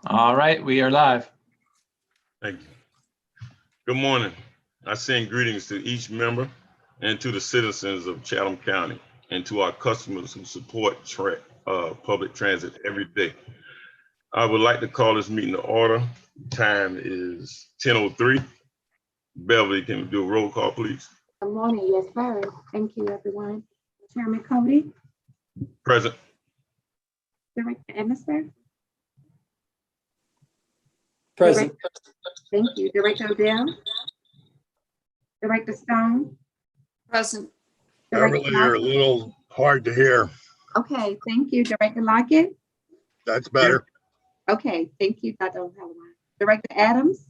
All right, we are live. Thank you. Good morning. I send greetings to each member and to the citizens of Chatham County and to our customers who support public transit every day. I would like to call this meeting to order. Time is 10:03. Beverly, can we do a roll call, please? Good morning. Yes, sir. Thank you, everyone. Chairman Cody, Present. Director Emerson. Present. Thank you. Director Odell. Director Stone. Present. Director Beverly, you're a Lockett. little hard to hear. Okay, thank you. Director Lockett. That's better. Okay, thank you, Dr. O'Halloran. Director Adams.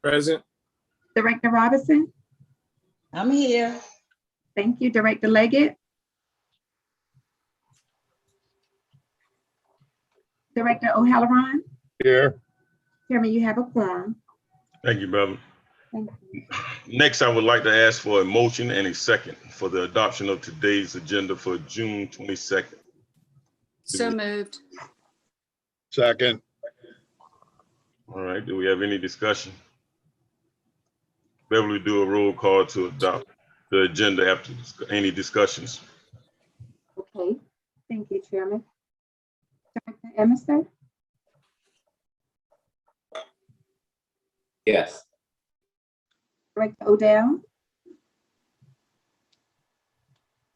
Present. Director Robinson. I'm here. Thank you. Director Leggett. Director O'Halloran. Here. Chairman, you have a quorum. Thank you, Beverly. Thank you. Next, I would like to ask for a motion and a second for the adoption of today's agenda for June 22nd. So moved. Second. All right, do we have any discussion? Beverly, do a roll call to adopt the agenda after any discussions. Okay, thank you, Chairman. Director Emerson. Yes. Director Odell.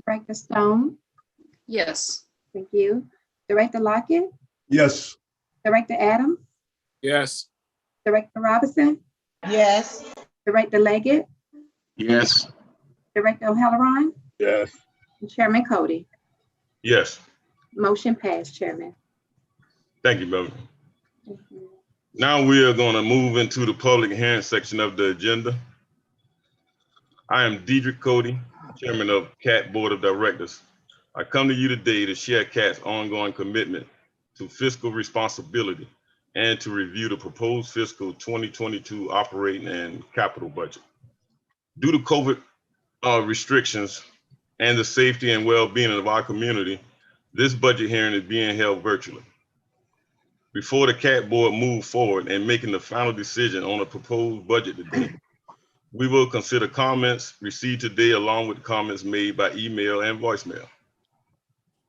Director Stone. Yes. Thank you. Director Lockett. Yes. Director Adams. Yes. Director Robinson. Yes. Director Leggett. Yes. Director O'Halloran. Yes. And Chairman Cody. Yes, Motion passed, Chairman. thank you, Beverly. Thank you. Now we are going to move into the public hearing section of the agenda. I am Dedrick Cody, Chairman of CAT Board of Directors. I come to you today to share CAT's ongoing commitment to fiscal responsibility and to review the proposed fiscal 2022 operating and capital budget. Due to COVID restrictions and the safety and well-being of our community, this budget hearing is being held virtually. Before the CAT board move forward and making the final decision on a proposed budget today, we will consider comments received today along with comments made by email and voicemail.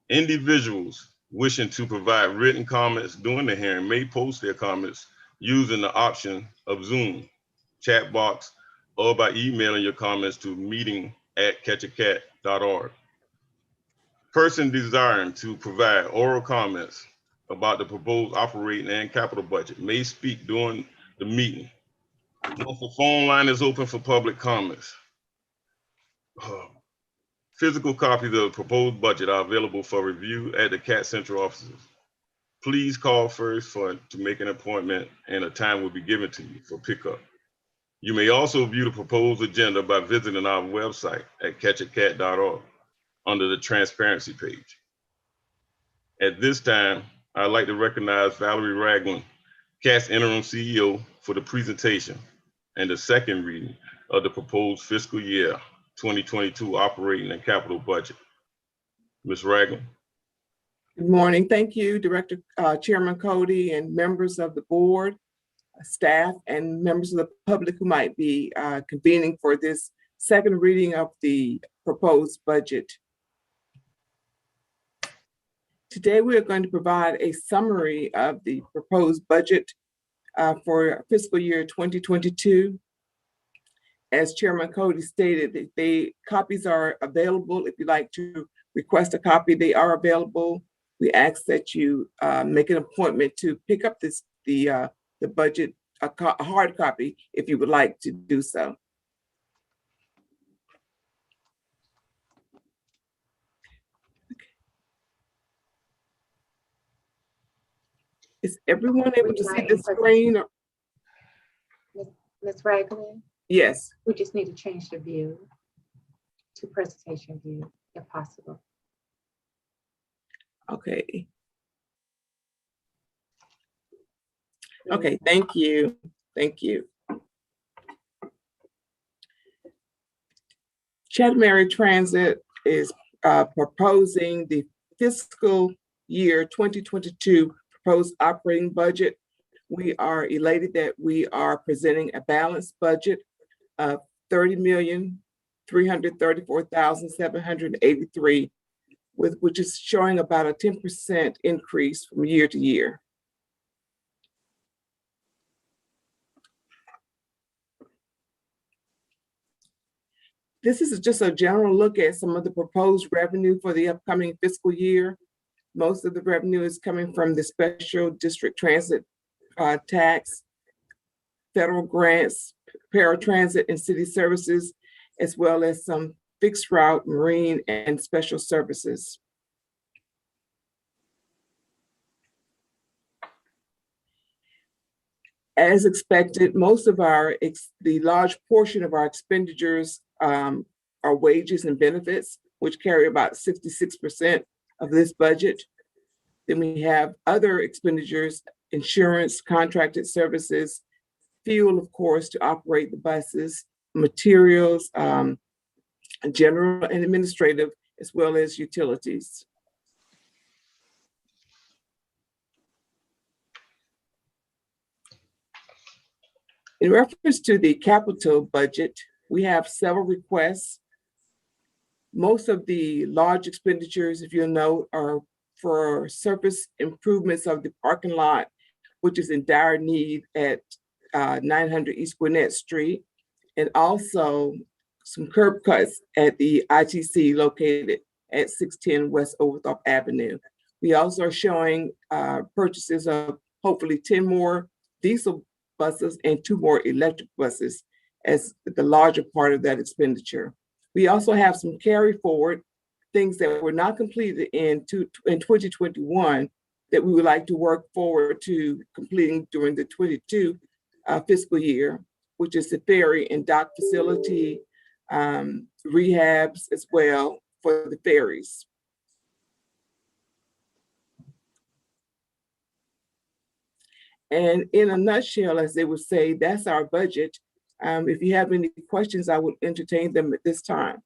Individuals wishing to provide written comments during the hearing may post their comments using the option of Zoom, chat box, or by emailing your comments to meeting@catchacat.org. Person desiring to provide oral comments about the proposed operating and capital budget may speak during the meeting. Once the phone line is open for public comments, physical copies of the proposed budget are available for review at the CAT Central offices. Please call first to make an appointment, and a time will be given to you for pickup. You may also view the proposed agenda by visiting our website at catchacat.org under the transparency page. At this time, I'd like to recognize Valerie Ragland, CAT's interim CEO, for the presentation and the second reading of the proposed fiscal year 2022 operating and capital budget. Ms. Ragland. Good morning. Thank you, Director Chairman Cody, and members of the board, staff, and members of the public who might be convening for this second reading of the proposed budget. Today, we are going to provide a summary of the proposed budget for fiscal year 2022. As Chairman Cody stated, the copies are available. If you'd like to request a copy, they are available. We ask that you make an appointment to pick up the budget, a hard copy, if you would like to do so. Is everyone able to see the screen? Ms. Ragland, Yes. we just need to change the view to presentation view, if possible. Okay. Okay, thank you. Thank you. Chatham Area Transit is proposing the fiscal year 2022 proposed operating budget We are elated that we are presenting a balanced budget of $30,334,783, which is showing about a 10% increase from year to year. This is just a general look at some of the proposed revenue for the upcoming fiscal year. Most of the revenue is coming from the special district transit tax, federal grants, paratransit and city services, as well as some fixed route, marine, and special services. As expected, most of the large portion of our expenditures are wages and benefits, which carry about 66% of this budget. Then we have other expenditures, insurance, contracted services, fuel, of course, to operate the buses, materials, general and administrative, as well as utilities. In reference to the capital budget, we have several requests. Most of the large expenditures, if you'll note, are for surface improvements of the parking lot, which is in dire need at 900 East Gwinnett Street, and also some curb cuts at the ITC located at 610 West Overthorpe Avenue. We also are showing purchases of hopefully 10 more diesel buses and 2 more electric buses as the larger part of that expenditure. We also have some carry forward, things that were not completed in 2021 that we would like to work forward to completing during the 22 fiscal year, which is the ferry and dock facility, rehabs as well for the ferries. And in a nutshell, as they would say, that's our budget. If you have any questions, I would entertain them at this time.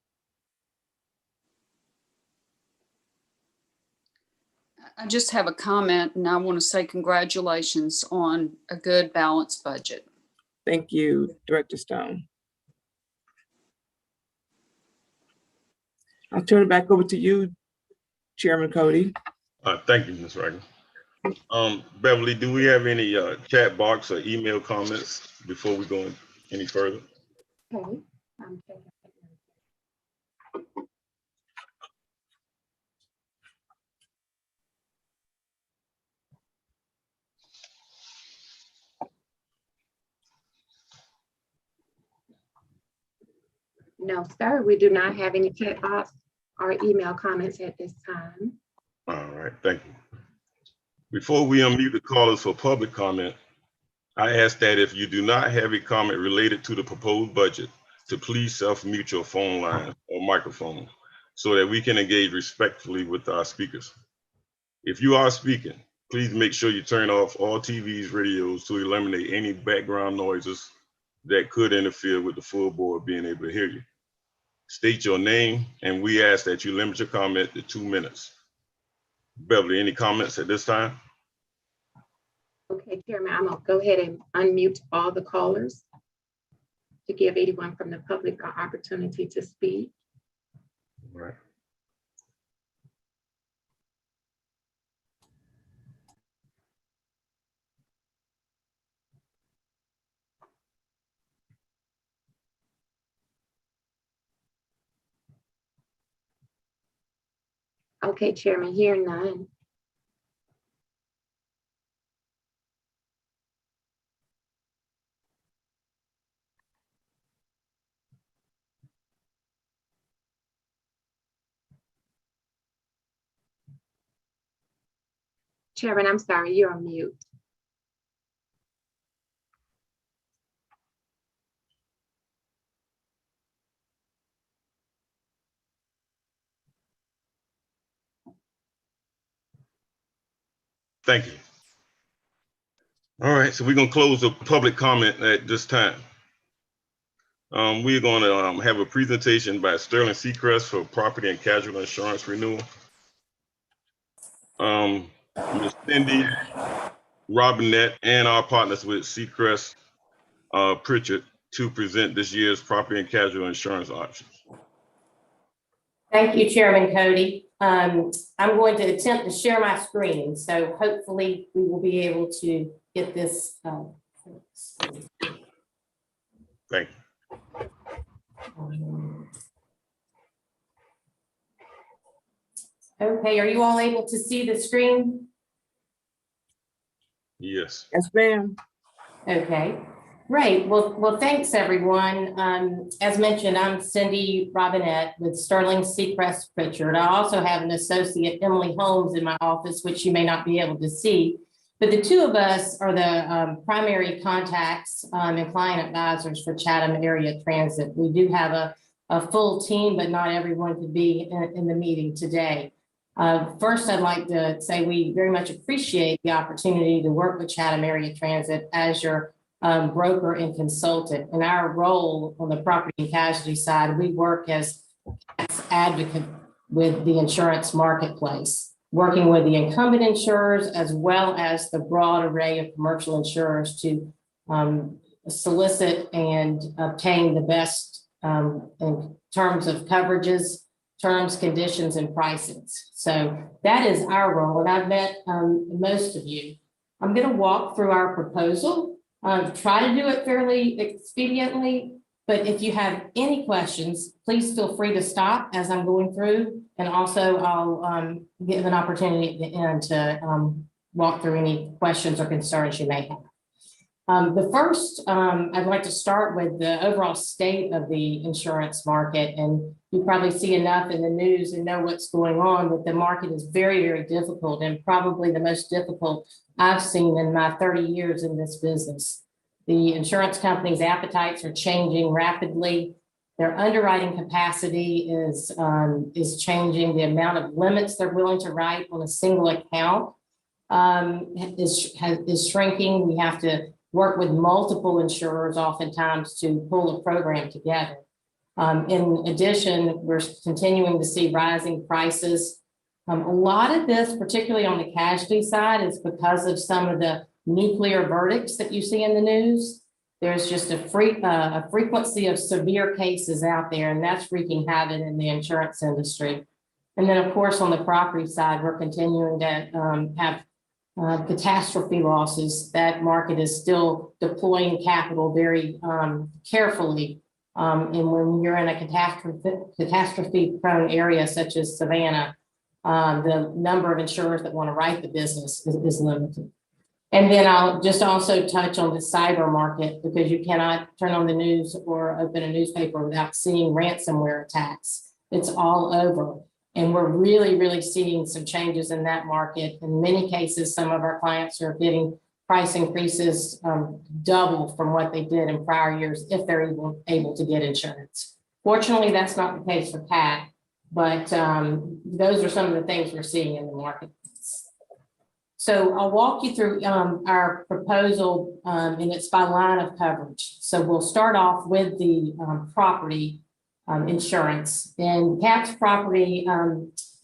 I just have a comment, and I want to say congratulations on a good balanced budget. Thank you, Director Stone. I'll turn it back over to you, Chairman Cody. Thank you, Ms. Wagner. Beverly, do we have any chat box or email comments before we go any further? Okay. I'm checking. No, sir, we do not have any chat box or email comments at this time. All right, thank you. Before we unmute the callers for public comment, I ask that if you do not have a comment related to the proposed budget, to please self-mute your phone line or microphone so that we can engage respectfully with our speakers. If you are speaking, please make sure you turn off all TVs, radios to eliminate any background noises that could interfere with the full board being able to hear you. State your name, and we ask that you limit your comment to 2 minutes. Beverly, any comments at this time? Okay, Chairman, I'm gonna go ahead and unmute all the callers to give anyone from the public an opportunity to speak. All right. Okay, Chairman, hearing none. Chairman, I'm sorry, you're on mute. Thank you. All right, so we're gonna close the public comment at this time. We're gonna have a presentation by Sterling Seacrest for property and casualty insurance renewal. Ms. Cindy Robinette, and our partners with Seacrest Pritchard to present this year's property and casualty insurance options. Thank you, Chairman Cody. I'm going to attempt to share my screen, so hopefully we will be able to get this. Thank you. Okay, are you all able to see the screen? Yes. Yes, ma'am. Okay, great. Well, thanks everyone. As mentioned, I'm Cindy Robinette with Sterling Seacrest Pritchard. I also have an associate, Emily Holmes, in my office, which you may not be able to see. But the two of us are the primary contacts and client advisors for Chatham Area Transit. We do have a full team, but not everyone could be in the meeting today. First, I'd like to say we very much appreciate the opportunity to work with Chatham Area Transit as your broker and consultant. In our role on the property and casualty side, we work as advocate with the insurance marketplace, working with the incumbent insurers as well as the broad array of commercial insurers to solicit and obtain the best in terms of coverages, terms, conditions, and pricings. So that is our role, and I've met most of you. I'm going to walk through our proposal, try to do it fairly expediently, but if you have any questions, please feel free to stop as I'm going through, and also I'll give an opportunity at the end to walk through any questions or concerns you may have. The first, I'd like to start with the overall state of the insurance market. And you probably see enough in the news and know what's going on, but the market is very, very difficult, and probably the most difficult I've seen in my 30 years in this business. The insurance companies' appetites are changing rapidly. Their underwriting capacity is changing. The amount of limits they're willing to write on a single account is shrinking. We have to work with multiple insurers oftentimes to pull a program together. In addition, we're continuing to see rising prices. A lot of this, particularly on the casualty side, is because of some of the nuclear verdicts that you see in the news. There's just a frequency of severe cases out there, and that's wreaking havoc in the insurance industry. And then, of course, on the property side, we're continuing to have catastrophe losses. That market is still deploying capital very carefully. And when you're in a catastrophe prone area such as Savannah, the number of insurers that want to write the business is limited. And then I'll just also touch on the cyber market, because you cannot turn on the news or open a newspaper without seeing ransomware attacks. It's all over. And we're really, really seeing some changes in that market. In many cases, some of our clients are getting price increases double from what they did in prior years if they're even able to get insurance. Fortunately, that's not the case for CAT, but those are some of the things we're seeing in the market. So I'll walk you through our proposal, and it's by line of coverage. So we'll start off with the property insurance, and CAT's property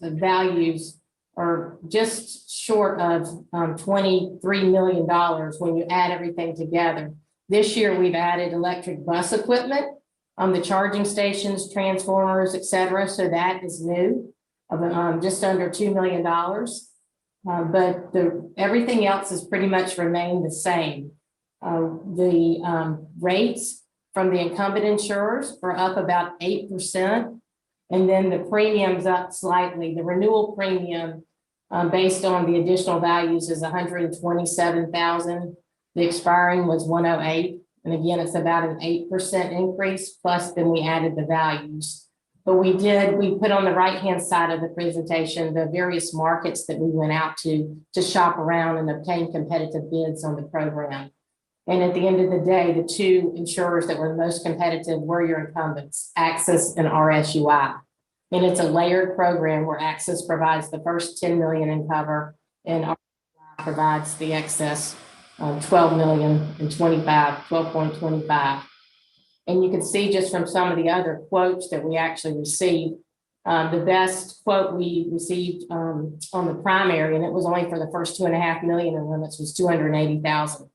values are just short of $23 million when you add everything together. This year, we've added electric bus equipment, the charging stations, transformers, et cetera. So that is new, just under $2 million. But everything else has pretty much remained the same. The rates from the incumbent insurers are up about 8%. And then the premiums up slightly. The renewal premium based on the additional values is $127,000. The expiring was $108,000. And again, it's about an 8% increase, plus then we added the values. But we put on the right-hand side of the presentation the various markets that we went out to shop around and obtain competitive bids on the program. And at the end of the day, the two insurers that were the most competitive were your incumbents, Access and RSUI. And it's a layered program where Access provides the first $10 million in cover, and RSUI provides the excess $12 million and 12.25. And you can see just from some of the other quotes that we actually received, The best quote we received on the primary, and it was only for the first 2.5 million in limits, was 280,000.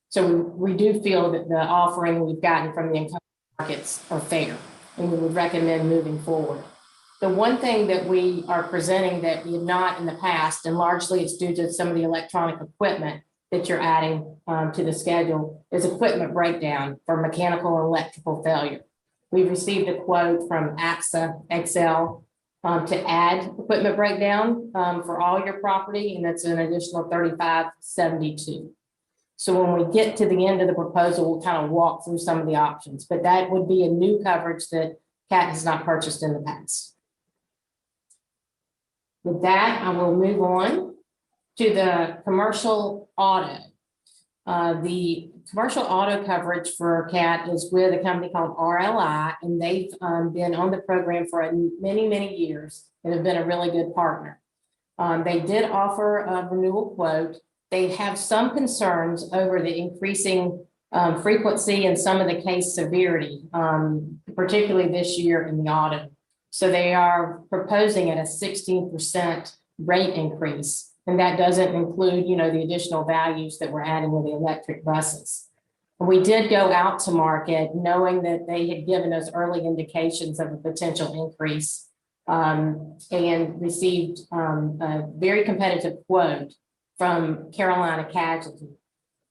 So we do feel that the offering we've gotten from the incumbent markets are fair, and we would recommend moving forward. The one thing that we are presenting that we have not in the past, and largely it's due to some of the electronic equipment that you're adding to the schedule, is equipment breakdown for mechanical and electrical failure. We've received a quote from AXA XL to add equipment breakdown for all your property, and that's an additional $35.72. So when we get to the end of the proposal, we'll kind of walk through some of the options, but that would be a new coverage that CAT has not purchased in the past. With that, I will move on to the commercial auto. The commercial auto coverage for CAT is with a company called RLI, and they've been on the program for many, many years and have been a really good partner. They did offer a renewal quote. They have some concerns over the increasing frequency and some of the case severity, particularly this year in the auto. So they are proposing at a 16% rate increase. And that doesn't include, the additional values that we're adding with the electric buses. We did go out to market knowing that they had given us early indications of a potential increase and received a very competitive quote from Carolina Casualty.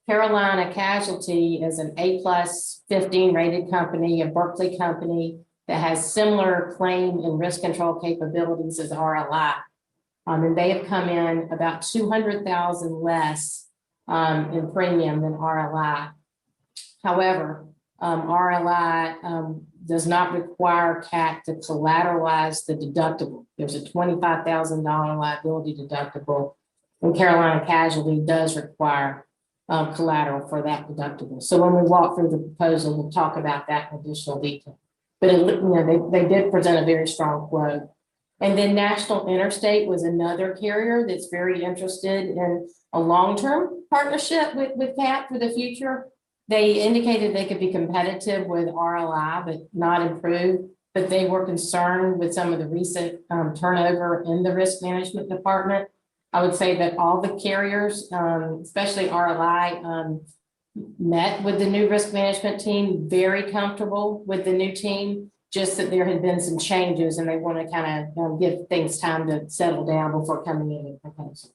Carolina Casualty is an A+15 rated company, a Berkeley company that has similar claim and risk control capabilities as RLI. And they have come in about 200,000 less in premium than RLI. However, RLI does not require CAT to collateralize the deductible. There's a $25,000 liability deductible, and Carolina Casualty does require collateral for that deductible. So when we walk through the proposal, we'll talk about that in additional detail. But they did present a very strong quote. And then National Interstate was another carrier that's very interested in a long-term partnership with CAT for the future. They indicated they could be competitive with RLI, but not improve. But they were concerned with some of the recent turnover in the risk management department. I would say that all the carriers, especially RLI, met with the new risk management team, very comfortable with the new team, just that there had been some changes and they want to kind of give things time to settle down before coming in with a proposal.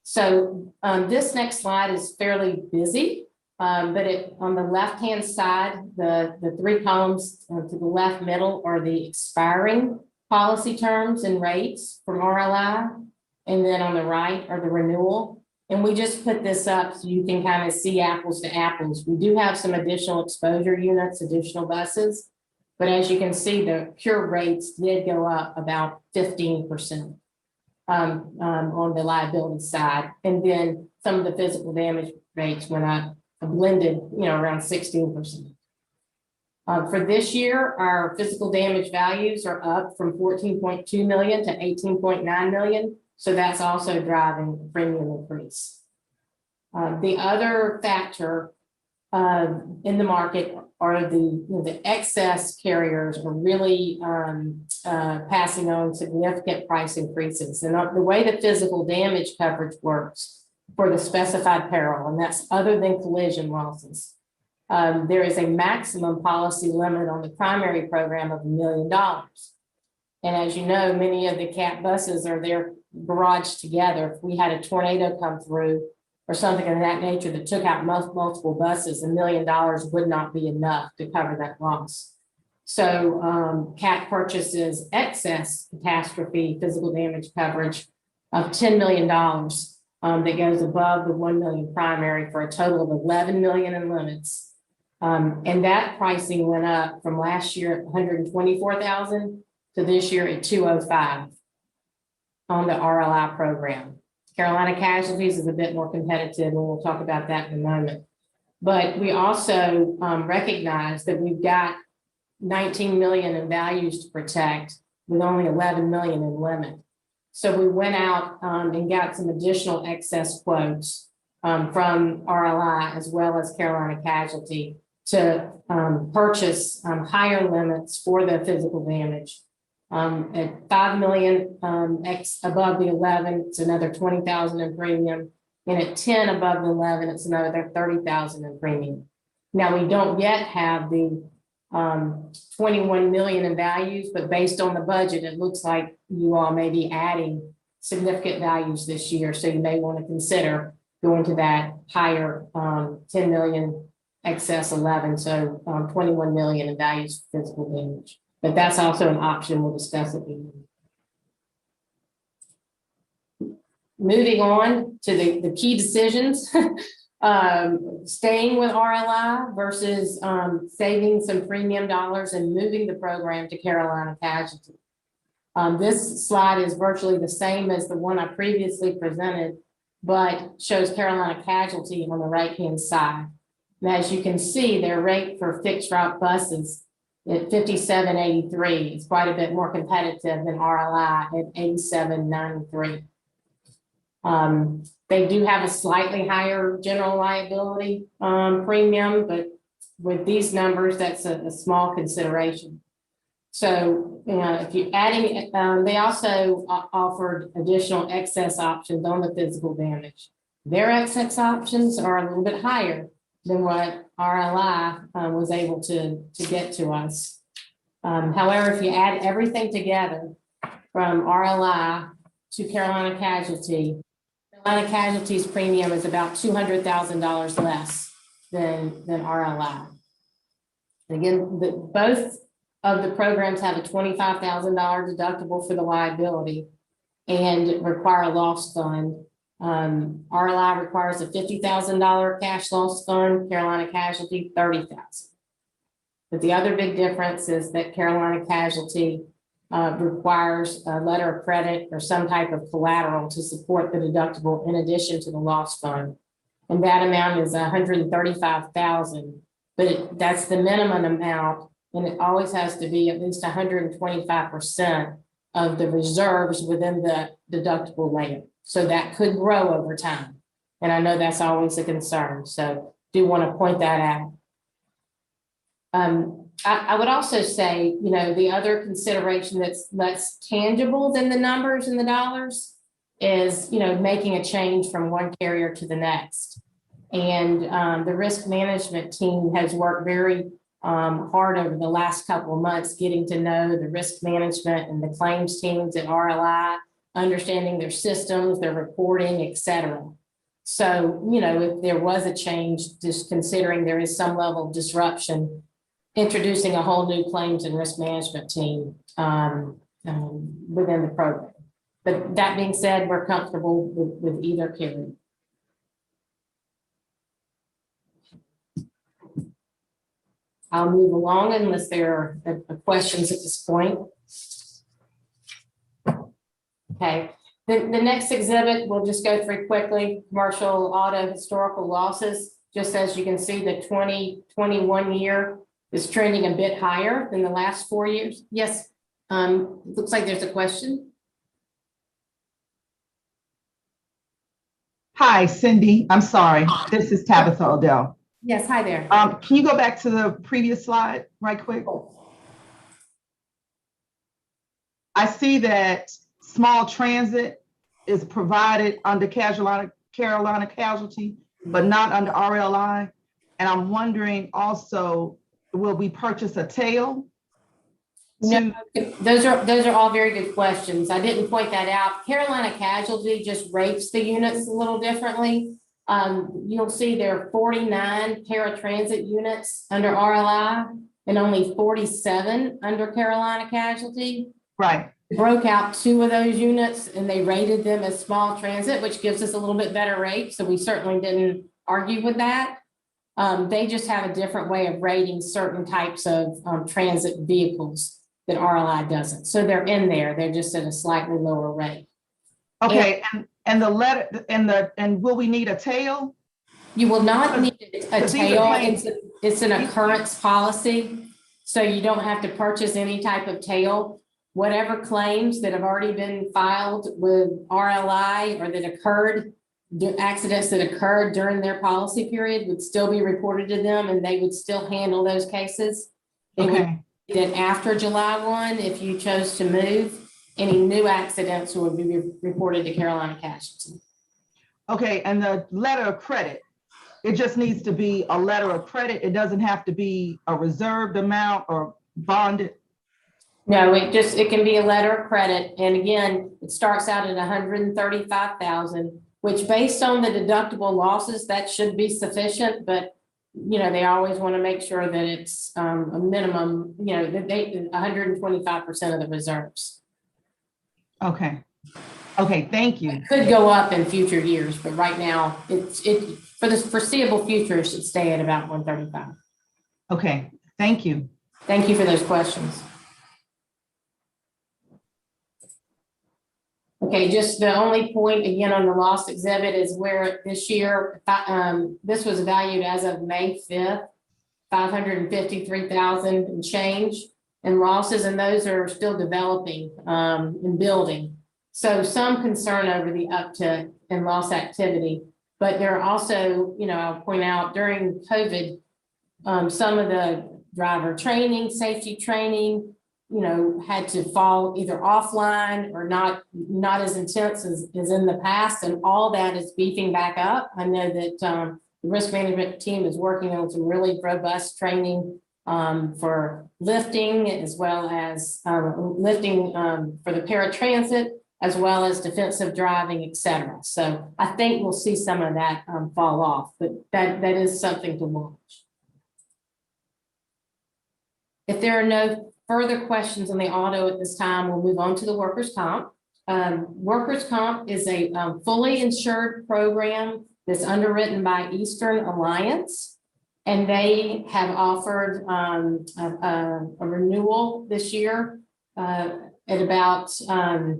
So this next slide is fairly busy, but on the left-hand side, the three columns to the left middle are the expiring policy terms and rates from RLI, and then on the right are the renewal. And we just put this up so you can kind of see apples to apples. We do have some additional exposure units, additional buses, but as you can see, the pure rates did go up about 15% on the liability side. And then some of the physical damage rates went up, a blended, around 16%. For this year, our physical damage values are up from 14.2 million to 18.9 million. So that's also driving a premium increase. The other factor in the market are the excess carriers are really passing on significant price increases. And the way the physical damage coverage works for the specified peril, and that's other than collision losses, there is a maximum policy limit on the primary program of $1 million. And as you know, many of the CAT buses are there garaged together. If we had a tornado come through or something of that nature that took out multiple buses, $1 million would not be enough to cover that loss. So CAT purchases excess catastrophe physical damage coverage of $10 million that goes above the 1 million primary for a total of 11 million in limits. And that pricing went up from last year at 124,000 to this year at 205 on the RLI program. Carolina Casualties is a bit more competitive, and we'll talk about that in a moment. But we also recognize that we've got 19 million in values to protect with only 11 million in limit. So we went out and got some additional excess quotes from RLI as well as Carolina Casualty to purchase higher limits for the physical damage. At 5 million above the 11, it's another 20,000 in premium. And at 10 above the 11, it's another 30,000 in premium. Now, we don't yet have the 21 million in values, but based on the budget, it looks like you all may be adding significant values this year. So you may want to consider going to that higher 10 million excess 11, so 21 million in values for physical damage. But that's also an option. We'll discuss it. Moving on to the key decisions, staying with RLI versus saving some premium dollars and moving the program to Carolina Casualty. This slide is virtually the same as the one I previously presented, but shows Carolina Casualty on the right-hand side. And as you can see, their rate for fixed route buses at 57.83 is quite a bit more competitive than RLI at 87.93. They do have a slightly higher general liability premium, but with these numbers, that's a small consideration. So, if you're adding, they also offered additional excess options on the physical damage. Their excess options are a little bit higher than what RLI was able to get to us. However, if you add everything together from RLI to Carolina Casualty, Carolina Casualty's premium is about $200,000 less than RLI. And again, both of the programs have a $25,000 deductible for the liability and require a loss fund. RLI requires a $50,000 cash loss fund, Carolina Casualty $30,000. But the other big difference is that Carolina Casualty requires a letter of credit or some type of collateral to support the deductible in addition to the loss fund. And that amount is $135,000, but that's the minimum amount. And it always has to be at least 125% of the reserves within the deductible limit. So that could grow over time. And I know that's always a concern. So do want to point that out. I would also say, the other consideration that's less tangible than the numbers and the dollars is, making a change from one carrier to the next. And the risk management team has worked very hard over the last couple of months, getting to know the risk management and the claims teams at RLI, understanding their systems, their reporting, et cetera. So, if there was a change, just considering there is some level of disruption, introducing a whole new claims and risk management team within the program. But that being said, we're comfortable with either carrier. I'll move along unless there are questions at this point. Okay, the next exhibit we'll just go through quickly. Commercial auto historical losses. Just as you can see, the 2021 year is trending a bit higher than the last 4 years. Yes, looks like there's a question. Hi, Cindy. I'm sorry. This is Tabitha Odell. Yes, hi there. Can you go back to the previous slide right quick? I see that small transit is provided under Carolina Casualty, but not under RLI. And I'm wondering also, will we purchase a tail? No, those are all very good questions. I didn't point that out. Carolina Casualty just rates the units a little differently. You'll see there are 49 paratransit units under RLI and only 47 under Carolina Casualty. Right. Broke out 2 of those units and they rated them as small transit, which gives us a little bit better rate. So we certainly didn't argue with that. They just have a different way of rating certain types of transit vehicles that RLI doesn't. So they're in there. They're just at a slightly lower rate. Okay, and the letter and will we need a tail? You will not need a tail. It's an occurrence policy. So you don't have to purchase any type of tail. Whatever claims that have already been filed with RLI or that occurred the accidents that occurred during their policy period would still be reported to them and they would still handle those cases. They would Okay, then after July 1, if you chose to move, any new accidents would be reported to Carolina Casualty. okay, and the letter of credit, it just needs to be a letter of credit. It doesn't have to be a reserved amount or bonded. No, it can be a letter of credit. And again, it starts out at 135,000, which based on the deductible losses, that should be sufficient, but you know, they always want to make sure that it's a minimum, you know, that they 125% of the reserves. Okay, okay, thank you. It could go up in future years, but right now it for the foreseeable future, it should stay at about 135. Okay, thank you. Thank you for those questions. Okay, just the only point again on the loss exhibit is where this year, this was valued as of May 5th, 553,000 and change in losses, and those are still developing and building. So some concern over the uptick in loss activity, but there are also, you know, I'll point out during COVID, some of the driver training, safety training, you know, had to fall either offline or not as intense as in the past. And all that is beefing back up. I know that the risk management team is working on some really robust training for lifting, as well as lifting for the paratransit, as well as defensive driving, et cetera. So I think we'll see some of that fall off, but that is something to watch. If there are no further questions on the auto at this time, we'll move on to the workers' comp. Workers' comp is a fully insured program that's underwritten by Eastern Alliance, and they have offered a renewal this year at about, I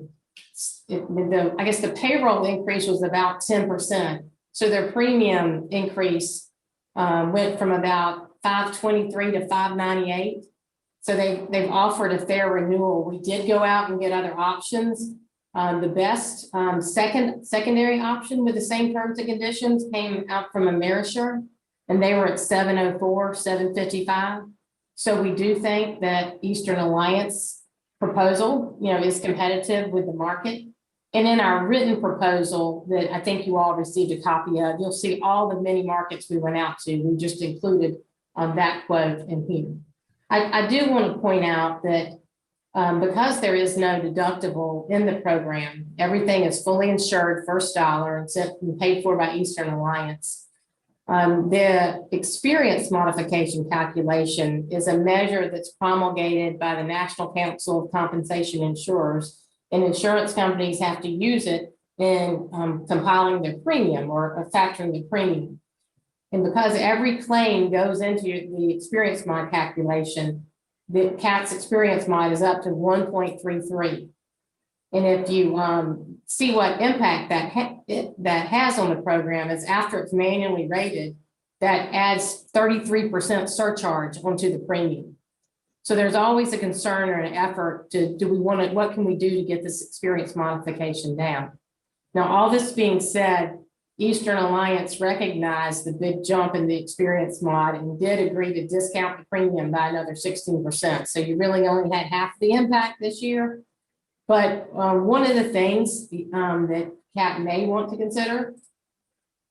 guess the payroll increase was about 10%. So their premium increase went from about $523 to $598. So they've offered a fair renewal. We did go out and get other options. The best secondary option with the same terms and conditions came out from Amerisure, and they were at $704, $755. So we do think that Eastern Alliance proposal, you know, is competitive with the market. And in our written proposal that I think you all received a copy of, you'll see all the many markets we went out to. We just included that quote in here. I do want to point out that because there is no deductible in the program, everything is fully insured first dollar and paid for by Eastern Alliance. The experience modification calculation is a measure that's promulgated by the National Council of Compensation Insurers, and insurance companies have to use it in compiling their premium or factoring the premium. And because every claim goes into the experience mod calculation, the CAT's experience mod is up to 1.33. And if you see what impact that has on the program, is after it's manually rated, that adds 33% surcharge onto the premium. So there's always a concern or an effort to, what can we do to get this experience modification down? Now, all this being said, Eastern Alliance recognized the big jump in the experience mod and did agree to discount the premium by another 16%. So you really only had half the impact this year. But one of the things that CAT may want to consider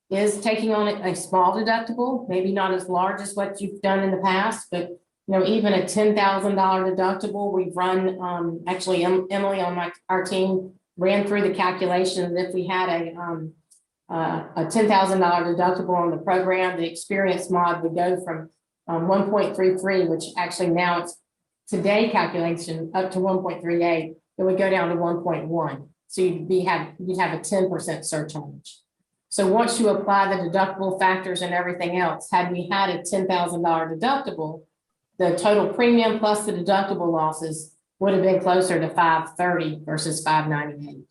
is taking on a small deductible, maybe not as large as what you've done in the past, but you know, even a $10,000 deductible. We've run, actually Emily on our team ran through the calculation. If we had a $10,000 deductible on the program, the experience mod would go from 1.33, which actually now it's today calculation up to 1.38. It would go down to 1.1. So you'd have a 10% surcharge. So once you apply the deductible factors and everything else, had we had a $10,000 deductible, the total premium plus the deductible losses would have been closer to 530 versus 598.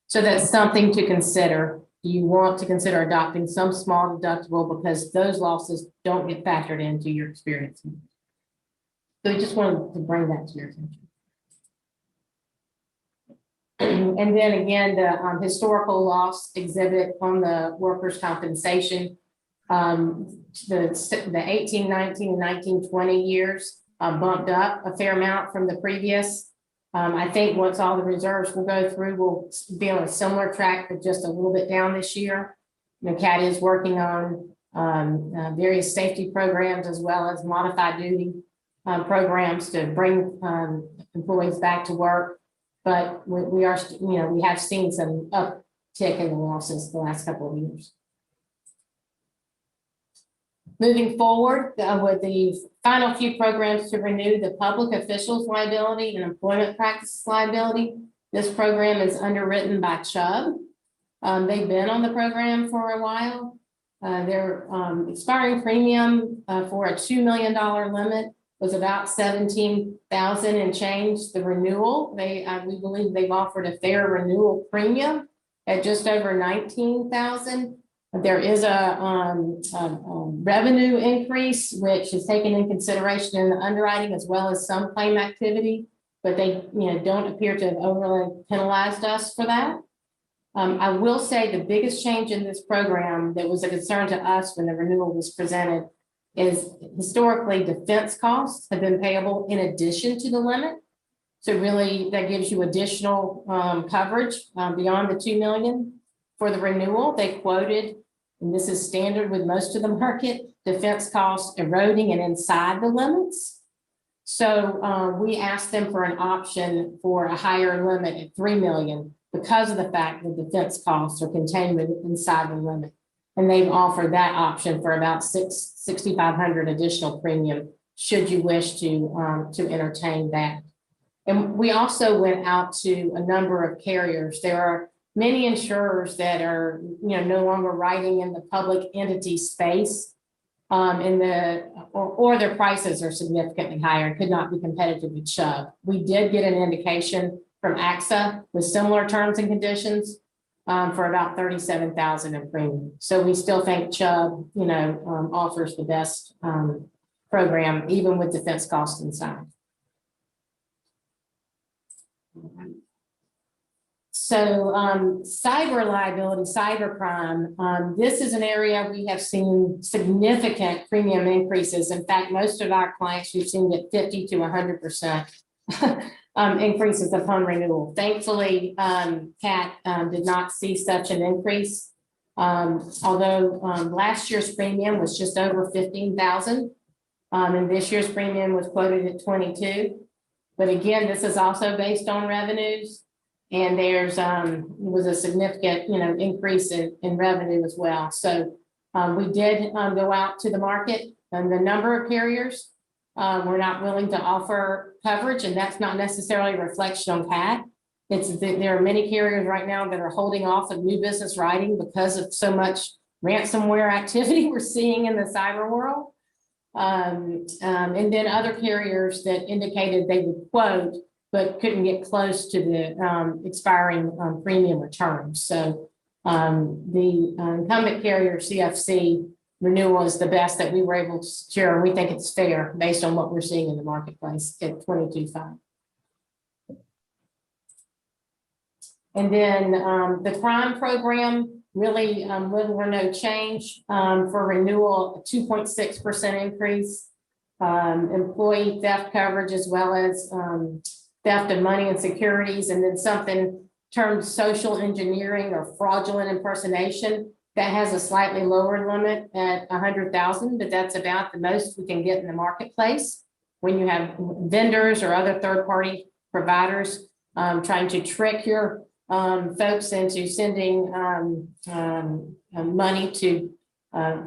So that's something to consider. Do you want to consider adopting some small deductible because those losses don't get factored into your experience? So I just wanted to bring that to your attention. And then again, the historical loss exhibit on the workers' compensation. The 18, 19, and 19, 20 years bumped up a fair amount from the previous. I think once all the reserves will go through, we'll be on a similar track, but just a little bit down this year. The CAT is working on various safety programs as well as modified duty programs to bring employees back to work. But we are, we have seen some uptick in the losses the last couple of years. Moving forward with the final few programs to renew the public officials liability and employment practices liability. This program is underwritten by Chubb. They've been on the program for a while. Their expiring premium for a $2 million limit was about $17,000 and change. The renewal, we believe they've offered a fair renewal premium at just over $19,000. There is a revenue increase, which is taken in consideration in the underwriting as well as some claim activity, but they don't appear to have overly penalized us for that. I will say the biggest change in this program that was a concern to us when the renewal was presented is historically defense costs have been payable in addition to the limit. So really that gives you additional coverage beyond the $2 million. For the renewal, they quoted, and this is standard with most of the market, defense costs eroding and inside the limits. So we asked them for an option for a higher limit at $3 million because of the fact that defense costs are contained inside the limit. And they've offered that option for about $6,500 additional premium should you wish to entertain that. And we also went out to a number of carriers. There are many insurers that are no longer writing in the public entity space, or their prices are significantly higher and could not be competitive with Chubb. We did get an indication from AXA with similar terms and conditions for about $37,000 in premium. So we still think Chubb, offers the best program, even with defense costs inside. So cyber liability, cyber crime, this is an area we have seen significant premium increases. In fact, most of our clients we've seen get 50 to 100% increases upon renewal. Thankfully, CAT did not see such an increase, although last year's premium was just over $15,000, and this year's premium was quoted at $22,000. But again, this is also based on revenues. And there's was a significant increase in revenue as well. So we did go out to the market, and the number of carriers were not willing to offer coverage, and that's not necessarily a reflection on CAT. It's that there are many carriers right now that are holding off of new business writing because of so much ransomware activity we're seeing in the cyber world. And then other carriers that indicated they would quote but couldn't get close to the expiring premium returns. So the incumbent carrier CFC renewal is the best that we were able to secure, and we think it's fair based on what we're seeing in the marketplace at $22,500. And then the crime program, really little or no change for renewal, a 2.6% increase, employee theft coverage as well as theft of money and securities, and then something termed social engineering or fraudulent impersonation that has a slightly lower limit at $100,000, but that's about the most we can get in the marketplace when you have vendors or other third-party providers trying to trick your folks into sending money to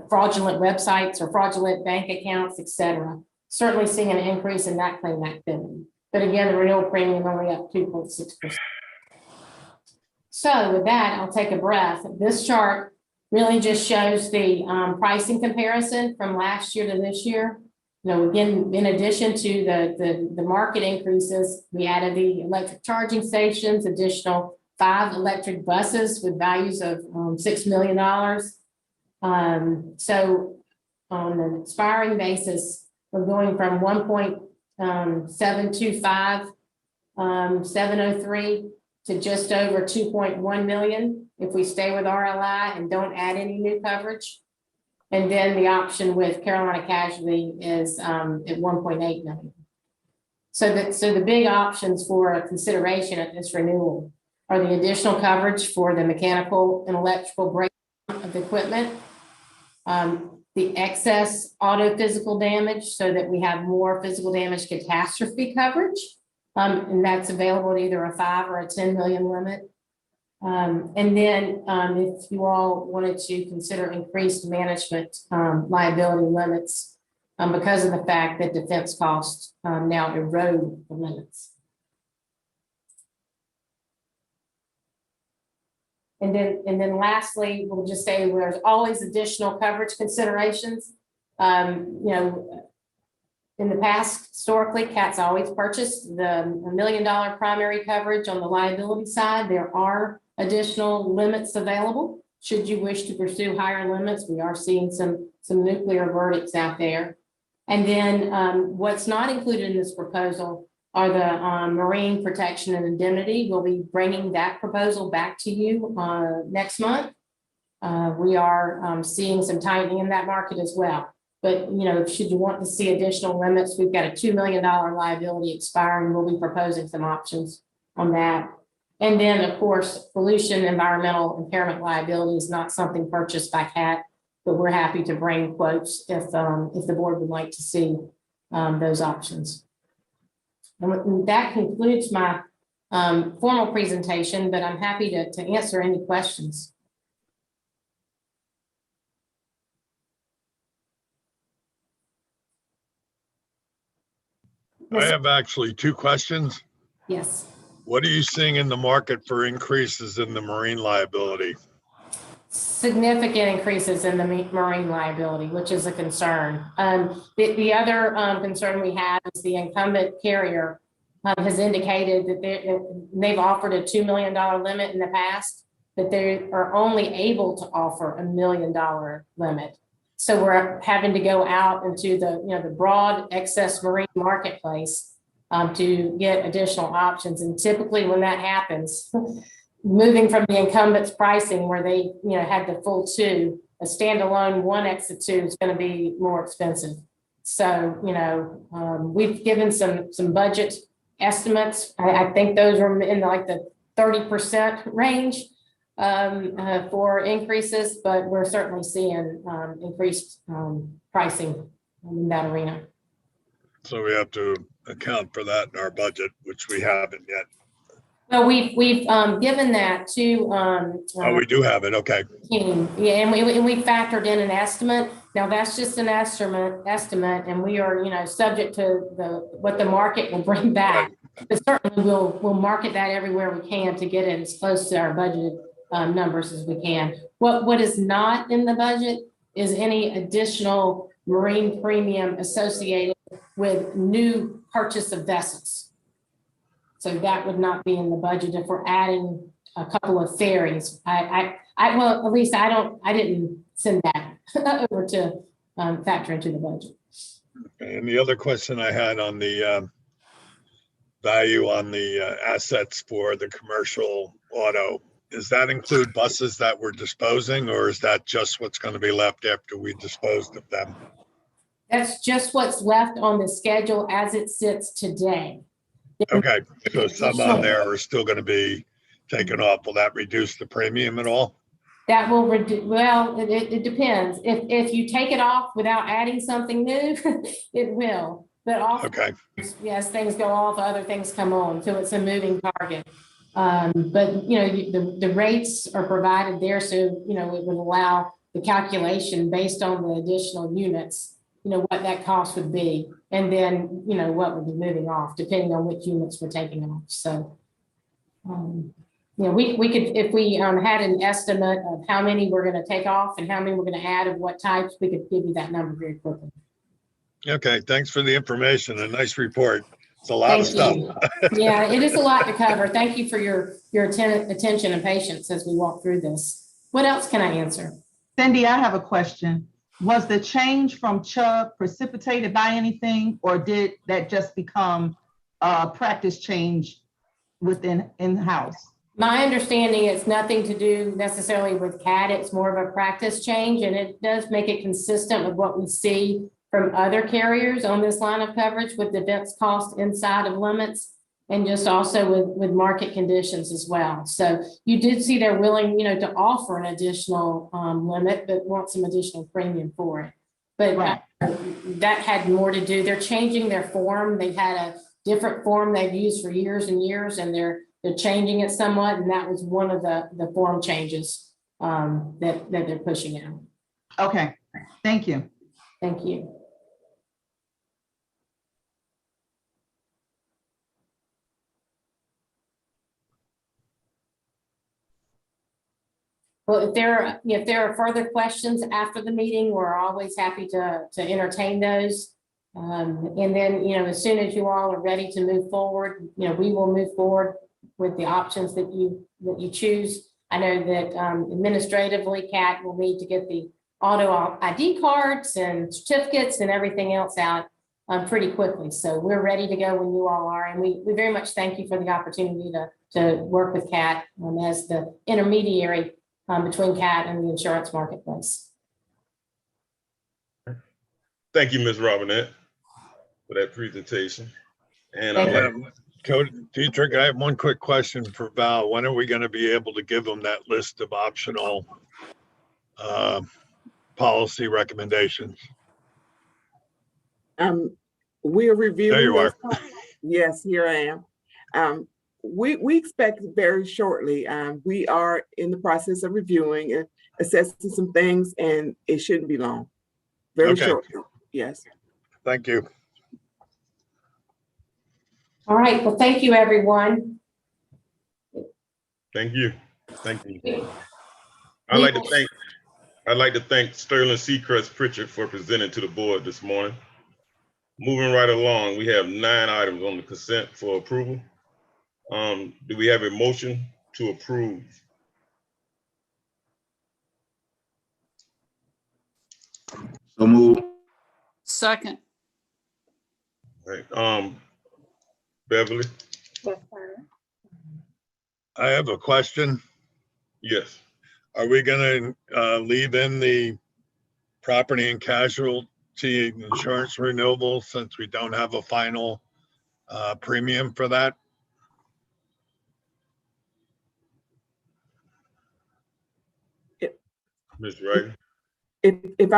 fraudulent websites or fraudulent bank accounts, etc. Certainly seeing an increase in that claim activity. But again, the renewal premium only up 2.6%. So with that, I'll take a breath. This chart really just shows the pricing comparison from last year to this year. Again, in addition to the market increases, we added the electric charging stations, additional 5 electric buses with values of $6 million. So on an expiring basis, we're going from 1.725, 703 to just over 2.1 million if we stay with RLI and don't add any new coverage. And then the option with Carolina Casualty is at 1.8 million. So the big options for consideration at this renewal are the additional coverage for the mechanical and electrical breakdown of the equipment, the excess auto physical damage, so that we have more physical damage catastrophe coverage, and that's available at either a 5 or a 10 million limit. And then if you all wanted to consider increased management liability limits because of the fact that defense costs now erode the limits. And then lastly, we'll just say there's always additional coverage considerations. You know, in the past, historically, CAT's always purchased the $1 million primary coverage on the liability side. There are additional limits available. Should you wish to pursue higher limits, we are seeing some nuclear verdicts out there. And then what's not included in this proposal are the marine protection and indemnity. We'll be bringing that proposal back to you next month. We are seeing some tightening in that market as well. But, you know, should you want to see additional limits, we've got a $2 million liability expiring. We'll be proposing some options on that. And then, of course, pollution, environmental impairment liability is not something purchased by CAT, but we're happy to bring quotes if the board would like to see those options. And that concludes my formal presentation, but I'm happy to answer any questions. I have actually 2 questions. Yes. What are you seeing in the market for increases in the marine liability? Significant increases in the marine liability, which is a concern. The other concern we have is the incumbent carrier has indicated that they've offered a $2 million limit in the past, but they are only able to offer a $1 million limit. So we're having to go out into the broad excess marine marketplace to get additional options. And typically when that happens, moving from the incumbent's pricing where they had the full 2, a standalone 1 exit 2 is going to be more expensive. So we've given some budget estimates. I think those are in like the 30% range for increases, but we're certainly seeing increased pricing in that arena. So we have to account for that in our budget, which we haven't yet. Well, we've given that to Oh, we do have it. Okay. team. Yeah, and we factored in an estimate. Now that's just an estimate, and we are subject to what the market will bring back. Right. But certainly we'll market that everywhere we can to get it as close to our budgeted numbers as we can. What is not in the budget is any additional marine premium associated with new purchase of vessels. So that would not be in the budget if we're adding a couple of ferries. Well, at least I didn't send that over to factor into the budget. And the other question I had on the value on the assets for the commercial auto, does that include buses that we're disposing, or is that just what's going to be left after we disposed of them? That's just what's left on the schedule as it sits today. Okay, so some on there are still going to be taken off. Will that reduce the premium at all? That will reduce, well, it depends. If you take it off without adding something new, it will. But also, Okay, yes, things go off, other things come on, so it's a moving target. But the rates are provided there, so it would allow the calculation based on the additional units, what that cost would be, and then what would be moving off, depending on which units we're taking off. So, we could, if we had an estimate of how many we're going to take off and how many we're going to add of what types, we could give you that number very quickly. okay, thanks for the information. A nice report. It's a lot of stuff. Yeah, it is a lot to cover. Thank you for your attention and patience as we walk through this. What else can I answer? Cindy, I have a question. Was the change from Chubb precipitated by anything, or did that just become a practice change within in-house? My understanding, it's nothing to do necessarily with CAT. It's more of a practice change, and it does make it consistent with what we see from other carriers on this line of coverage with defense cost inside of limits, and just also with market conditions as well. So you did see they're willing, to offer an additional limit, but want some additional premium for it. But Right. that had more to do, they're changing their form. They've had a different form they've used for years and years, and they're changing it somewhat, and that was one of the form changes that they're pushing out. Okay, thank you. Thank you. Well, if there are further questions after the meeting, we're always happy to entertain those. And then, as soon as you all are ready to move forward, we will move forward with the options that you choose. I know that administratively, CAT will need to get the auto ID cards and certificates and everything else out pretty quickly. So we're ready to go when you all are. And we very much thank you for the opportunity to work with CAT as the intermediary between CAT and the insurance marketplace. Thank you, Ms. Robinette, for that presentation. And Thank Cody, Dietrich, I have one quick question for Val. When are we going to be able to give them that list of optional policy recommendations? We are reviewing. There you are. Yes, here I am. We expect very shortly. We are in the process of reviewing and assessing some things, and it shouldn't be long. Very shortly. Yes. Thank you. All right. Well, thank you, everyone. thank you. Thank you. I'd like to thank Sterling Seacrest Pritchard for presenting to the board this morning. Moving right along, we have 9 items on the consent for approval. Do we have a motion to approve? So move. Second. All right. Beverly? Yes, sir. I have a question. Yes. Are we going to leave in the property and casualty insurance renewable since we don't have a final premium for that? Ms. Wright? If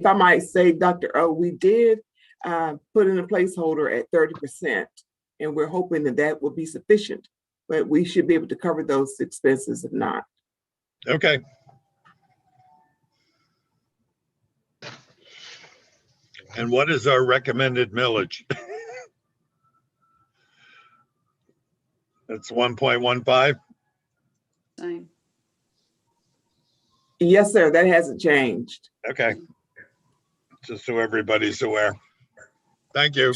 I might say, Dr. O, we did put in a placeholder at 30%, and we're hoping that will be sufficient, but we should be able to cover those expenses if not. Okay. And what is our recommended millage? It's 1.15. Same. Yes, sir, that hasn't changed. Okay. Just so everybody's aware. Thank you.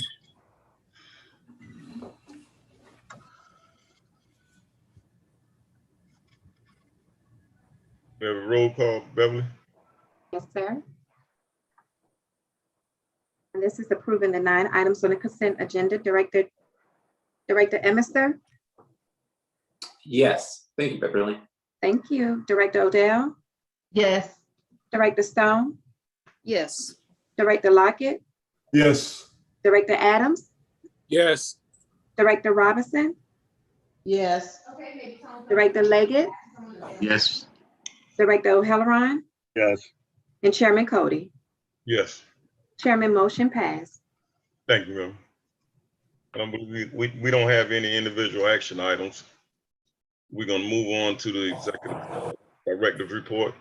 We have a roll call, Beverly? Yes, sir. And this is approving the 9 items on the consent agenda. Director Emerson? Yes. Thank you, Beverly. Thank you. Director Odell? Yes. Director Stone? Yes. Director Lockett? Yes. Director Adams? Yes. Director Robinson? Yes. Director Leggett? Yes. Director O'Halloran? Yes. And Chairman Cody? Yes. Chairman, motion passed. Thank you, ma'am. I don't believe we don't have any individual action items. We're going to move on to the executive directive report.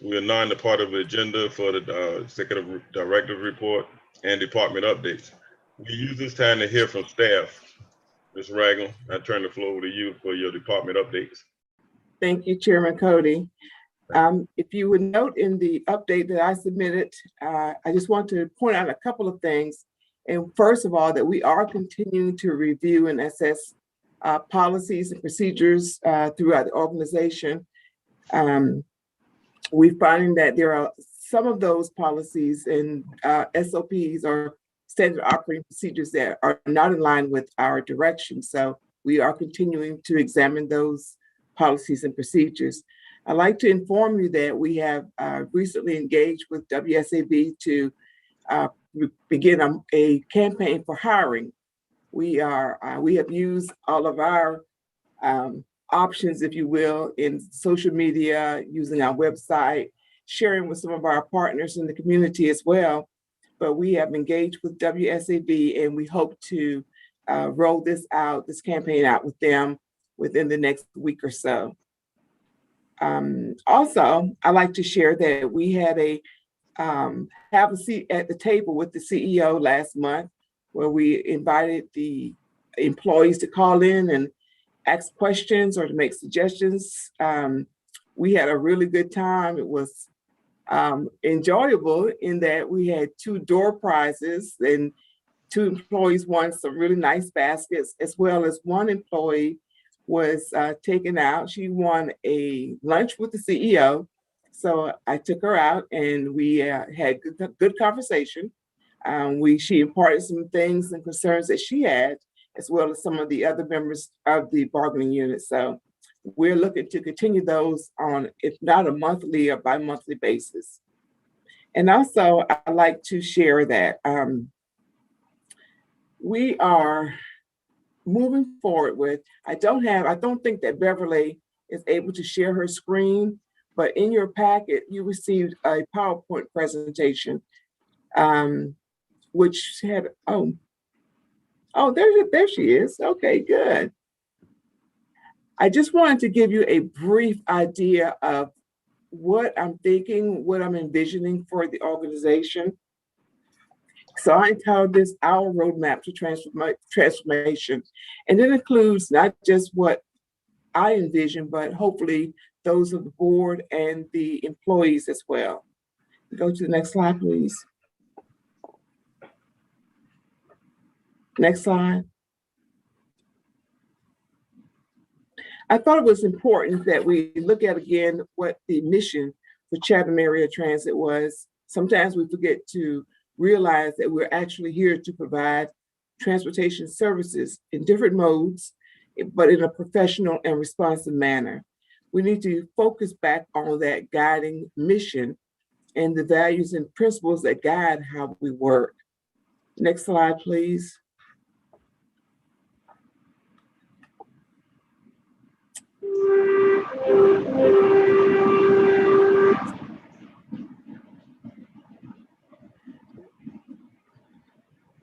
We are not in the part of the agenda for the executive directive report and department updates. We use this time to hear from staff. Ms. Ragland, I turn the floor over to you for your department updates. Thank you, Chairman Cody. If you would note in the update that I submitted, I just want to point out a couple of things. And first of all, that we are continuing to review and assess policies and procedures throughout the organization. We're finding that there are some of those policies and SOPs or standard operating procedures that are not in line with our direction. So we are continuing to examine those policies and procedures. I'd like to inform you that we have recently engaged with WSAB to begin a campaign for hiring. We have used all of our options, if you will, in social media, using our website, sharing with some of our partners in the community as well. But we have engaged with WSAB, and we hope to roll this campaign out with them within the next week or so. Also, I'd like to share that we had have a seat at the table with the CEO last month, where we invited the employees to call in and ask questions or to make suggestions. We had a really good time. It was enjoyable in that we had 2 door prizes, and 2 employees won some really nice baskets, as well as 1 employee was taken out. She won a lunch with the CEO. So I took her out and we had good conversation. She imparted some things and concerns that she had, as well as some of the other members of the bargaining unit. So we're looking to continue those on, if not a monthly or bi-monthly basis. And also, I'd like to share that we are moving forward with, I don't think that Beverly is able to share her screen, but in your packet, you received a PowerPoint presentation, which had, there she is. Okay, good. I just wanted to give you a brief idea of what I'm thinking, what I'm envisioning for the organization. So I entitled this Our Roadmap to Transformation. And it includes not just what I envision, but hopefully those of the board and the employees as well. Go to the next slide, please. Next slide. I thought it was important that we look at again what the mission for Chatham Area Transit was. Sometimes we forget to realize that we're actually here to provide transportation services in different modes, but in a professional and responsive manner. We need to focus back on that guiding mission and the values and principles that guide how we work. Next slide, please.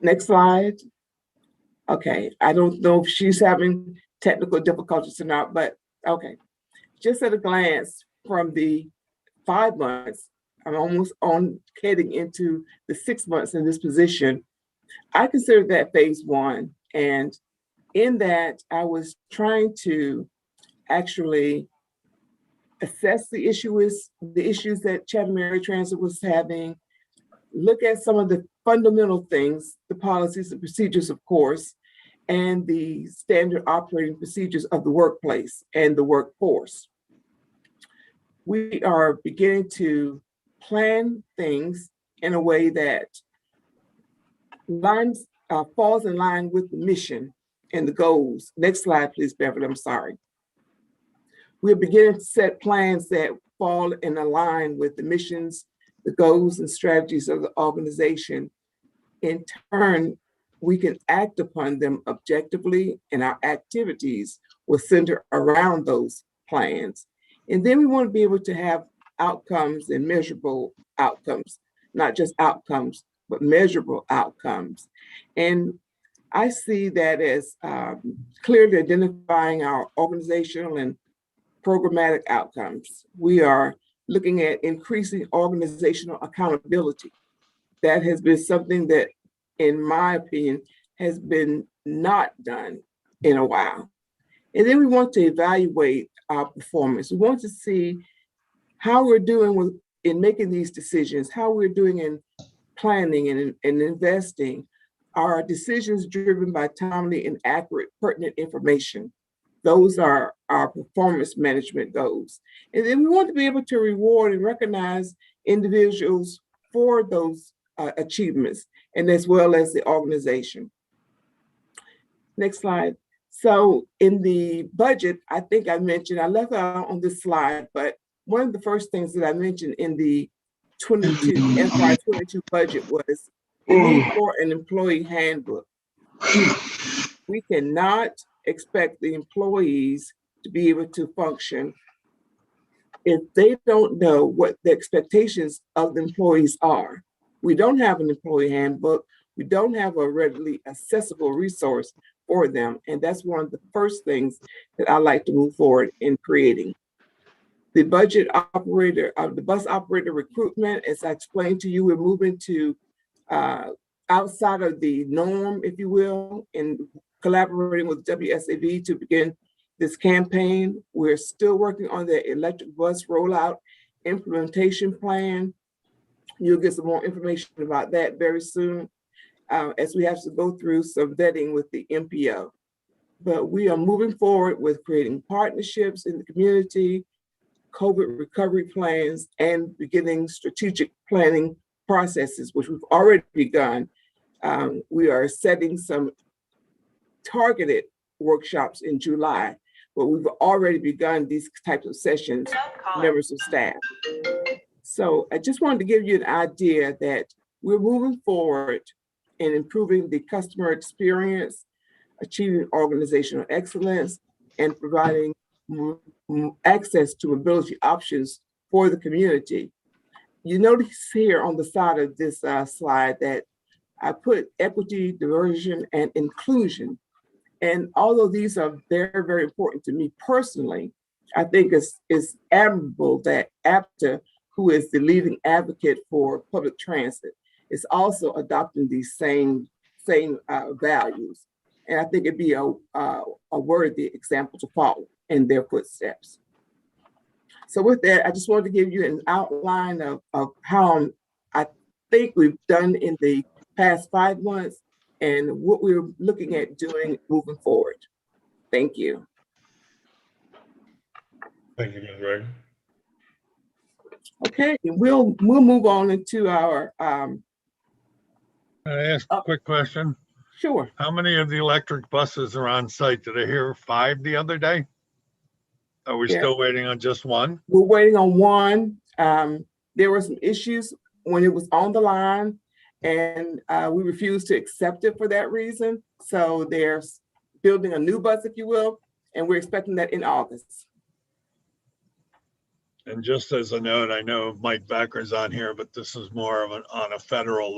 Next slide. Okay, I don't know if she's having technical difficulties or not, but okay. Just at a glance from the 5 months, I'm almost heading into the 6 months in this position. I consider that phase 1. And in that, I was trying to actually assess the issues that Chatham Area Transit was having, look at some of the fundamental things, the policies and procedures, of course, and the standard operating procedures of the workplace and the workforce. We are beginning to plan things in a way that falls in line with the mission and the goals. Next slide, please, Beverly, I'm sorry. We're beginning to set plans that fall in line with the missions, the goals and strategies of the organization. In turn, we can act upon them objectively, and our activities will center around those plans. And then we want to be able to have outcomes and measurable outcomes, not just outcomes, but measurable outcomes. And I see that as clearly identifying our organizational and programmatic outcomes. We are looking at increasing organizational accountability. That has been something that, in my opinion, has been not done in a while. And then we want to evaluate our performance. We want to see how we're doing in making these decisions, how we're doing in planning and investing. Are decisions driven by timely and accurate, pertinent information? Those are our performance management goals. And then we want to be able to reward and recognize individuals for those achievements, and as well as the organization. Next slide. So in the budget, I think I mentioned, I left it out on this slide, but one of the first things that I mentioned in the FY22 budget was the need for an employee handbook. We cannot expect the employees to be able to function if they don't know what the expectations of the employees are. We don't have an employee handbook. We don't have a readily accessible resource for them. And that's one of the first things that I like to move forward in creating. The budget operator, the bus operator recruitment, as I explained to you, we're moving to outside of the norm, if you will, in collaborating with WSAB to begin this campaign. We're still working on the electric bus rollout implementation plan. You'll get some more information about that very soon, as we have to go through some vetting with the MPO. But we are moving forward with creating partnerships in the community, COVID recovery plans, and beginning strategic planning processes, which we've already begun. We are setting some targeted workshops in July, but we've already begun these types of sessions, members of staff. So I just wanted to give you an idea that we're moving forward in improving the customer experience, achieving organizational excellence, and providing access to mobility options for the community. You notice here on the side of this slide that I put equity, diversion, and inclusion. And although these are very, very important to me personally, I think it's admirable that APTA, who is the leading advocate for public transit, is also adopting these same values. And I think it'd be a worthy example to follow in their footsteps. So with that, I just wanted to give you an outline of how I think we've done in the past 5 months and what we're looking at doing moving forward. Thank you. Thank you, Ms. Reagan. Okay, we'll move on into our Can I ask a quick question? Sure. How many of the electric buses are on site? Did I hear 5 the other day? Are we still waiting on just 1? We're waiting on 1. There were some issues when it was on the line, and we refused to accept it for that reason. So they're building a new bus, if you will, and we're expecting that in August. And just as a note, I know Mike Becker's on here, but this is more of on a federal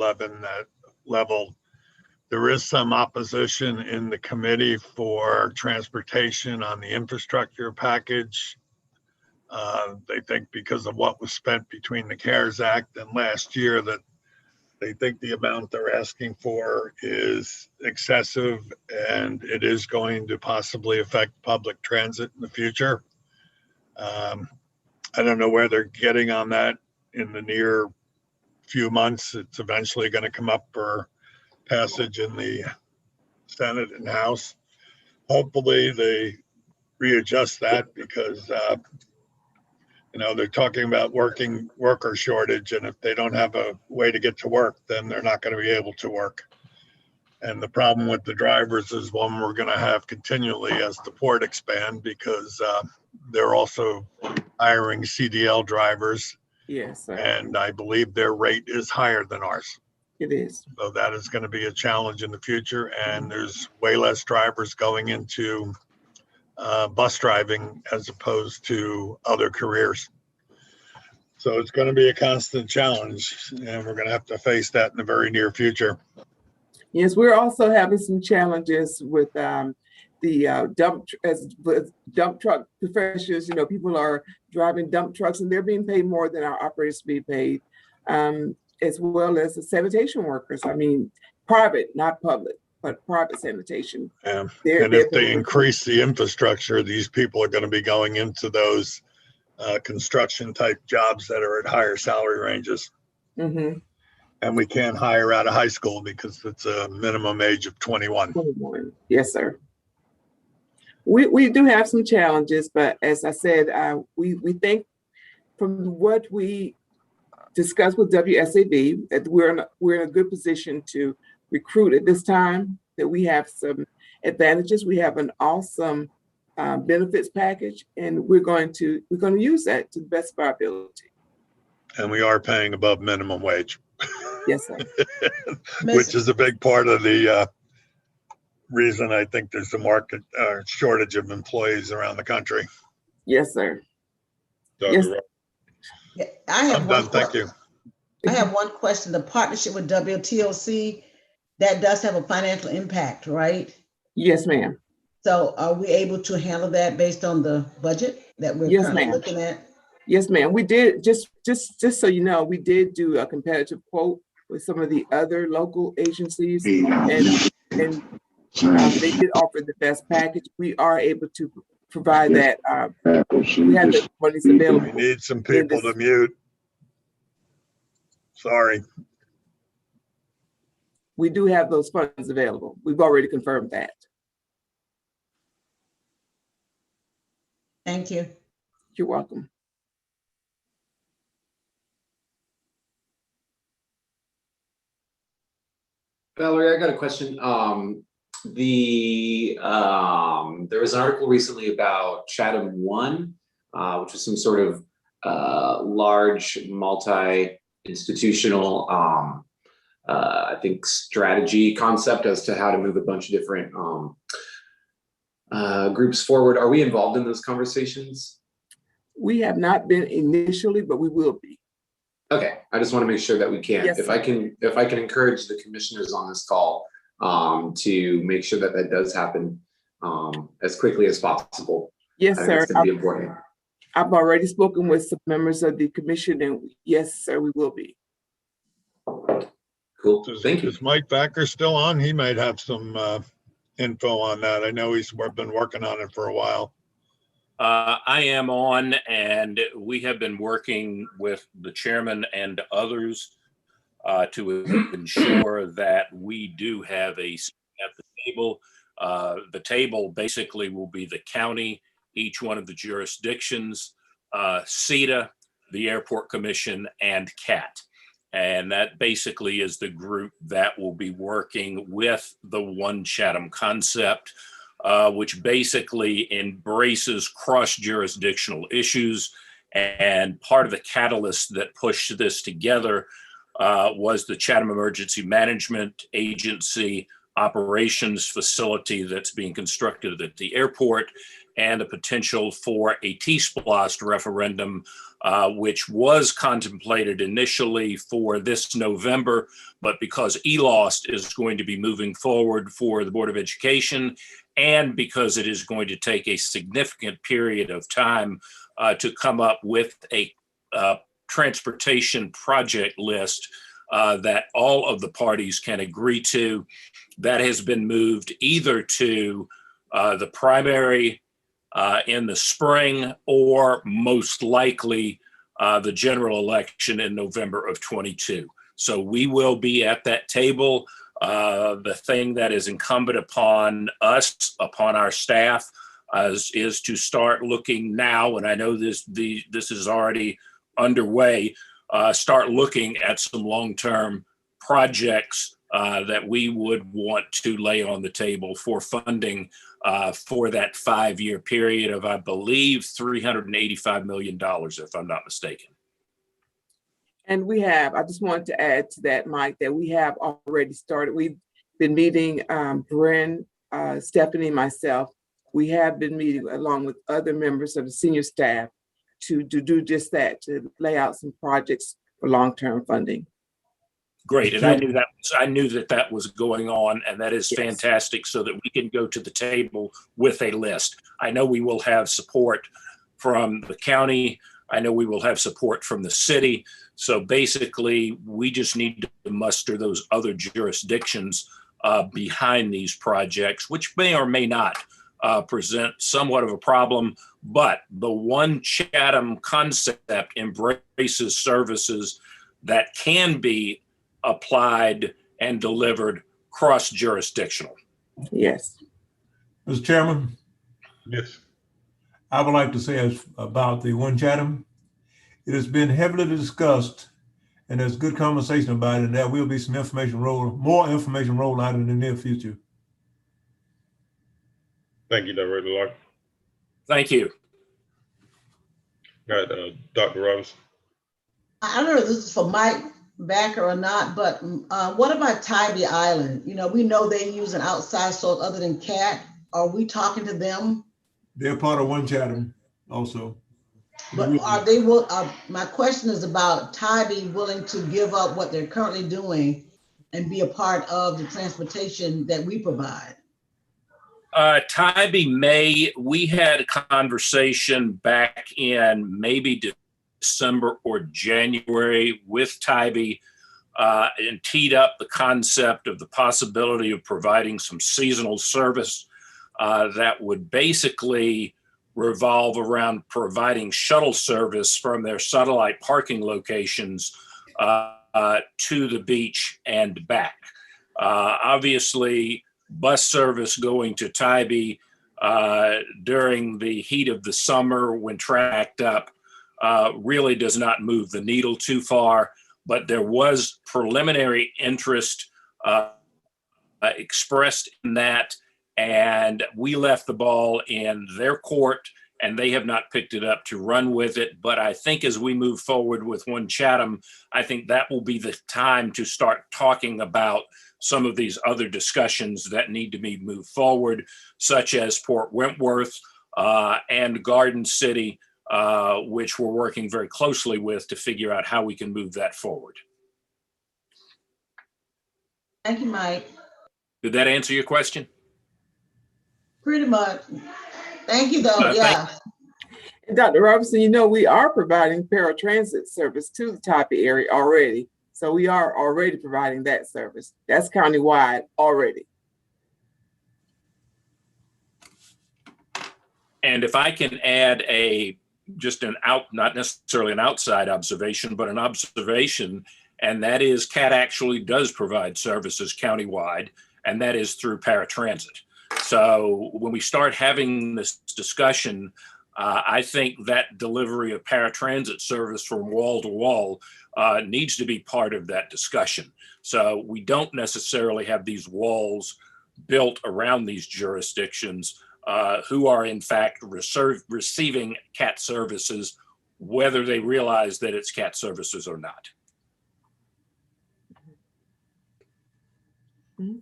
level. There is some opposition in the committee for transportation on the infrastructure package. They think because of what was spent between the CARES Act and last year that they think the amount they're asking for is excessive and it is going to possibly affect public transit in the future. I don't know where they're getting on that in the near few months. It's eventually going to come up for passage in the Senate and House. Hopefully they readjust that because, they're talking about worker shortage. And if they don't have a way to get to work, then they're not going to be able to work. And the problem with the drivers is one we're going to have continually as the port expand because they're also hiring CDL drivers. Yes, sir. And I believe their rate is higher than ours. It is. So that is going to be a challenge in the future. And there's way less drivers going into bus driving as opposed to other careers. So it's going to be a constant challenge and we're going to have to face that in the very near future. Yes, we're also having some challenges with the dump truck professionals. People are driving dump trucks and they're being paid more than our operators be paid, as well as the sanitation workers. I mean, private, not public, but private sanitation. And if they increase the infrastructure, these people are going to be going into those construction type jobs that are at higher salary ranges. Mm-hmm. And we can't hire out of high school because it's a minimum age of 21. 21. Yes, sir. We do have some challenges, but as I said, we think from what we discussed with WSAB that we're in a good position to recruit at this time, that we have some advantages. We have an awesome benefits package, and we're going to use that to the best of our ability. And we are paying above minimum wage, Yes, sir. which is a big part of the reason I think there's a market shortage of employees around the country. Yes, sir. Dr. Yes. Ross. Yeah, I have I'm one. done, thank you. I have one question. The partnership with WTOC, that does have a financial impact, right? Yes, ma'am. So are we able to handle that based on the budget that we're Yes, currently ma'am. looking at? Yes, ma'am. We did, just so you know, we did do a competitive quote with some of the other local agencies, and they did offer the best package. We are able to provide that. We have the monies available. We need some people to mute. Sorry. We do have those funds available. We've already confirmed that. Thank you. You're welcome. Valerie, I got a question. There was an article recently about Chatham 1, which is some sort of large multi-institutional, I think, strategy concept as to how to move a bunch of different groups forward. Are we involved in those conversations? We have not been initially, but we will be. Okay, I just want to make sure that we can. Yes, if I can encourage the commissioners on this call to make sure that that does happen as quickly as possible. Yes, I think sir. it's going to be important. I've already spoken with some members of the commission, and yes, sir, we will be. Cool. Thank you. Is Mike Backer still on? He might have some info on that. I know he's been working on it for a while. I am on, and we have been working with the chairman and others to ensure that we do have a seat at the table. The table basically will be the county, each one of the jurisdictions, CETA, the Airport Commission, and CAT. And that basically is the group that will be working with the One Chatham concept, which basically embraces cross-jurisdictional issues. And part of the catalyst that pushed this together was the Chatham Emergency Management Agency operations facility that's being constructed at the airport, and the potential for a T-SPLOST referendum, which was contemplated initially for this November, but because ELOST is going to be moving forward for the Board of Education, and because it is going to take a significant period of time to come up with a transportation project list that all of the parties can agree to, that has been moved either to the primary in the spring, or most likely the general election in November of 22. So we will be at that table. The thing that is incumbent upon us, upon our staff, is to start looking now, and I know this is already underway, start looking at some long-term projects that we would want to lay on the table for funding for that 5-year period of, I believe, $385 million, if I'm not mistaken. And we have, I just wanted to add to that, Mike, that we have already started. We've been meeting, Bren, Stephanie, myself. We have been meeting along with other members of the senior staff to do just that, to lay out some projects for long-term funding. Great, and I knew that was going on, and that is fantastic, so that we can go to the table with a list. I know we will have support from the county. I know we will have support from the city. So basically, we just need to muster those other jurisdictions behind these projects, which may or may not present somewhat of a problem. But the One Chatham concept embraces services that can be applied and delivered cross-jurisdictional. Yes. Mr. Chairman? Yes. I would like to say about the One Chatham. It has been heavily discussed, and there's good conversation about it, and there will be some more information rolled out in the near future. Thank you, Director Larkin. Thank you. Got Dr. Robinson. I don't know if this is for Mike Backer or not, but what about Tybee Island? You know, we know they use an outside source other than CAT. Are we talking to them? They're part of One Chatham also. But are they my question is about Tybee willing to give up what they're currently doing and be a part of the transportation that we provide? Tybee May, we had a conversation back in maybe December or January with Tybee and teed up the concept of the possibility of providing some seasonal service that would basically revolve around providing shuttle service from their satellite parking locations to the beach and back. Obviously, bus service going to Tybee during the heat of the summer when tracked up really does not move the needle too far, but there was preliminary interest expressed in that, and we left the ball in their court, and they have not picked it up to run with it. But I think as we move forward with One Chatham, I think that will be the time to start talking about some of these other discussions that need to be moved forward, such as Port Wentworth and Garden City, which we're working very closely with to figure out how we can move that forward. Thank you, Mike. Did that answer your question? Pretty much. Thank you, though. Yeah. And Dr. Robinson, you know, we are providing paratransit service to the Tybee area already. So we are already providing that service. That's countywide already. And if I can add not necessarily an outside observation, but an observation, and that is CAT actually does provide services countywide, and that is through paratransit. So when we start having this discussion, I think that delivery of paratransit service from wall to wall needs to be part of that discussion. So we don't necessarily have these walls built around these jurisdictions who are in fact receiving CAT services, whether they realize that it's CAT services or not. Okay.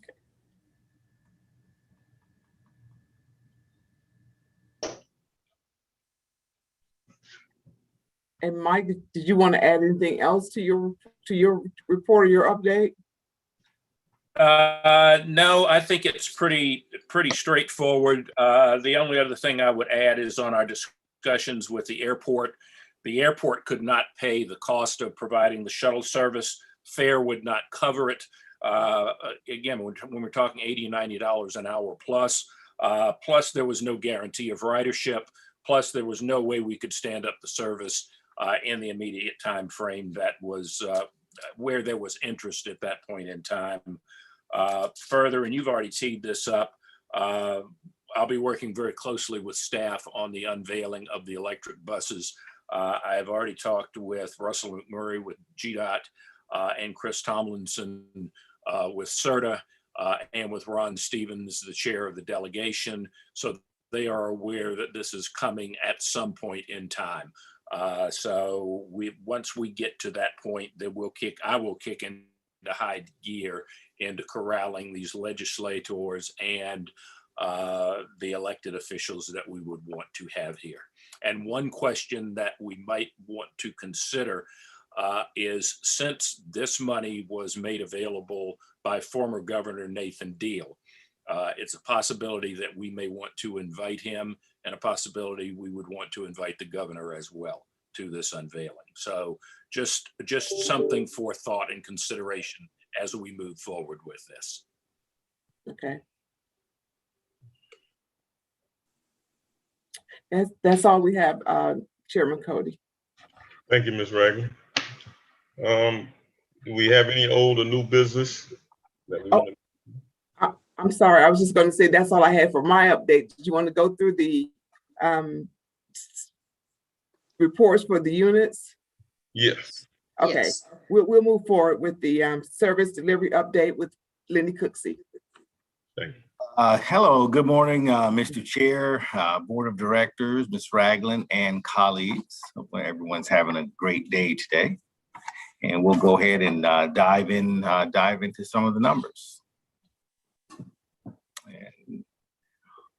And Mike, did you want to add anything else to your report or your update? No, I think it's pretty straightforward. The only other thing I would add is on our discussions with the airport. The airport could not pay the cost of providing the shuttle service. Fare would not cover it. Again, when we're talking $80, $90 an hour plus there was no guarantee of ridership. Plus, there was no way we could stand up the service in the immediate time frame that was where there was interest at that point in time. Further, and you've already teed this up, I'll be working very closely with staff on the unveiling of the electric buses. I have already talked with Russell McMurray with GDOT and Chris Tomlinson with CERTA and with Ron Stevens, the chair of the delegation. So they are aware that this is coming at some point in time. So once we get to that point, I will kick into high gear into corralling these legislators and the elected officials that we would want to have here. And one question that we might want to consider is, since this money was made available by former Governor Nathan Deal, it's a possibility that we may want to invite him, and a possibility we would want to invite the governor as well to this unveiling. So just something for thought and consideration as we move forward with this. Okay. That's all we have, Chairman Cody. Thank you, Ms. Ragland. Do we have any old or new business that we want to? I'm sorry, I was just going to say that's all I had for my update. Did you want to go through the reports for the units? Yes. Okay, Yes. We'll move forward with the service delivery update with Lenny Cooksey. Thank you. Hello, good morning, Mr. Chair, Board of Directors, Ms. Ragland, and colleagues. Hope everyone's having a great day today. And we'll go ahead and dive into some of the numbers.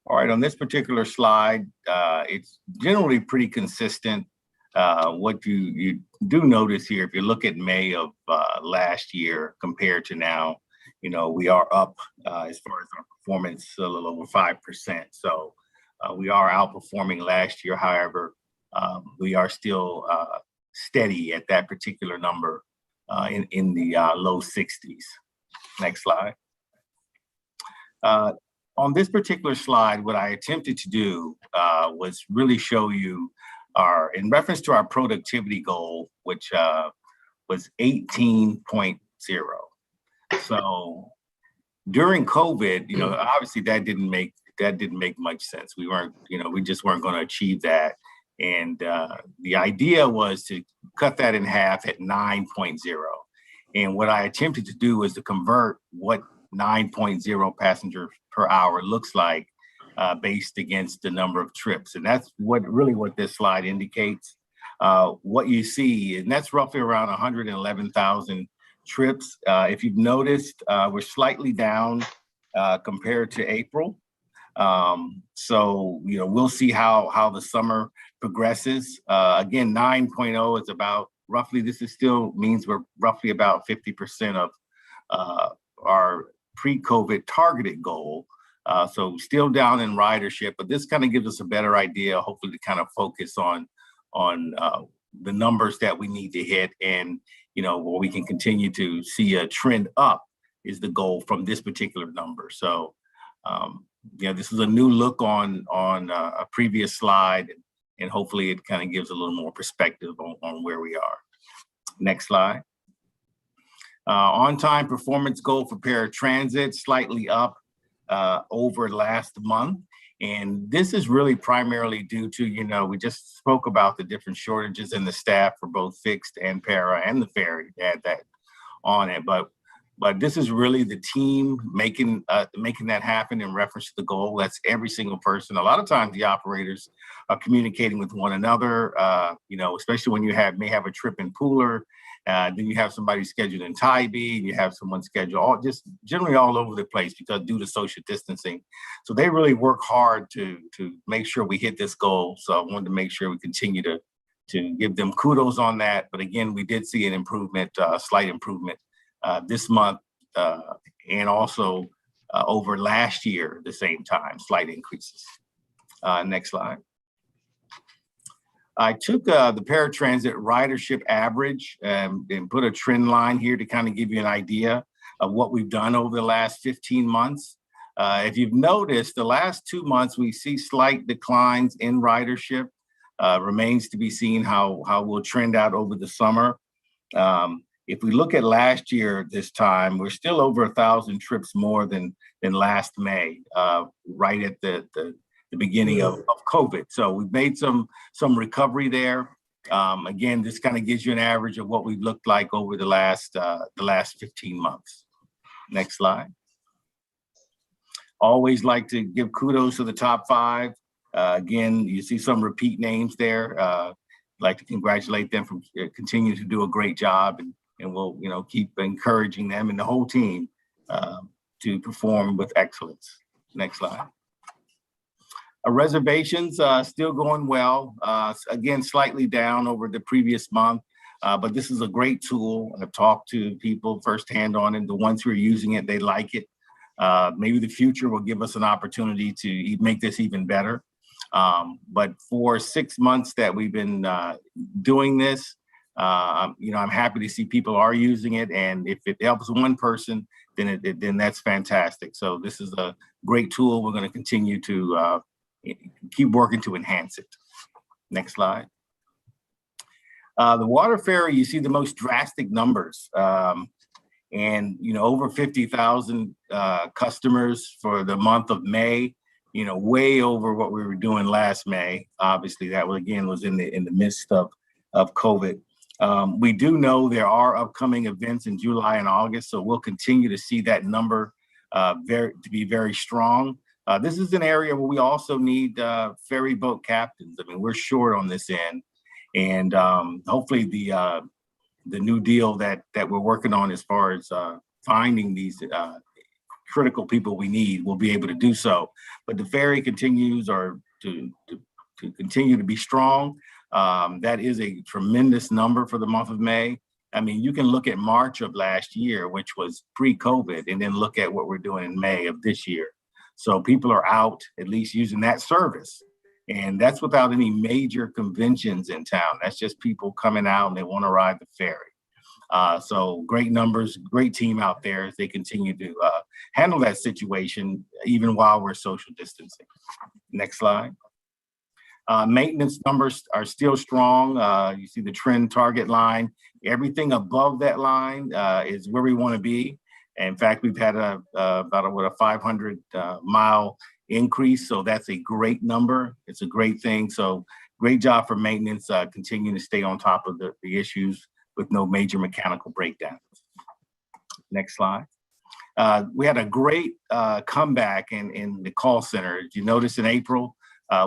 All right, on this particular slide, it's generally pretty consistent. What you do notice here, if you look at May of last year compared to now, we are up as far as our performance, a little over 5%. So we are outperforming last year. However, we are still steady at that particular number in the low 60s. Next slide. On this particular slide, what I attempted to do was really show you in reference to our productivity goal, which was 18.0. So during COVID, obviously that didn't make much sense. We just weren't going to achieve that. And the idea was to cut that in half at 9.0. And what I attempted to do was to convert what 9.0 passengers per hour looks like based against the number of trips. And that's what this slide indicates. What you see, and that's roughly around 111,000 trips. If you've noticed, we're slightly down compared to April. So, we'll see how the summer progresses. Again, 9.0 is about roughly, still means we're roughly about 50% of our pre-COVID targeted goal. So still down in ridership, but this kind of gives us a better idea, hopefully, to kind of focus on the numbers that we need to hit, and where we can continue to see a trend up is the goal from this particular number. So this is a new look on a previous slide, and hopefully it kind of gives a little more perspective on where we are. Next slide. On-time performance goal for paratransit, slightly up over last month. And this is really primarily due to, we just spoke about the different shortages in the staff for both fixed and para and the ferry, add that on it. But this is really the team making that happen in reference to the goal. That's every single person. A lot of times the operators are communicating with one another, especially when you may have a trip in Pooler. Then you have somebody scheduled in Tybee, you have someone scheduled just generally all over the place because due to social distancing. So they really work hard to make sure we hit this goal. So I wanted to make sure we continue to give them kudos on that. But again, we did see an improvement, slight improvement this month, and also over last year at the same time, slight increases. Next slide. I took the paratransit ridership average and put a trend line here to kind of give you an idea of what we've done over the last 15 months. If you've noticed, the last 2 months, we see slight declines in ridership. Remains to be seen how we'll trend out over the summer. If we look at last year this time, we're still over 1,000 trips more than last May, right at the beginning of COVID. So we've made some recovery there. Again, this kind of gives you an average of what we've looked like over the last 15 months. Next slide. Always like to give kudos to the top 5. Again, you see some repeat names there. Like to congratulate them for continuing to do a great job, and we'll keep encouraging them and the whole team to perform with excellence. Next slide. Reservations still going well. Again, slightly down over the previous month, but this is a great tool. I've talked to people firsthand on it. The ones who are using it, they like it. Maybe the future will give us an opportunity to make this even better. But for 6 months that we've been doing this, I'm happy to see people are using it. And if it helps one person, then that's fantastic. So this is a great tool. We're going to continue to keep working to enhance it. Next slide. The water ferry, you see the most drastic numbers. And over 50,000 customers for the month of May, way over what we were doing last May. Obviously, that was in the midst of COVID. We do know there are upcoming events in July and August, so we'll continue to see that number to be very strong. This is an area where we also need ferry boat captains. I mean, we're short on this end, and hopefully the new deal that we're working on as far as finding these critical people we need will be able to do so. But the ferry continues to continue to be strong. That is a tremendous number for the month of May. I mean, you can look at March of last year, which was pre-COVID, and then look at what we're doing in May of this year. So people are out at least using that service. And that's without any major conventions in town. That's just people coming out and they want to ride the ferry. So great numbers, great team out there as they continue to handle that situation, even while we're social distancing. Next slide. Maintenance numbers are still strong. You see the trend target line. Everything above that line is where we want to be. In fact, we've had about a 500 mile increase. So that's a great number. It's a great thing. So great job for maintenance, continuing to stay on top of the issues with no major mechanical breakdowns. Next slide. We had a great comeback in the call center. Did you notice in April,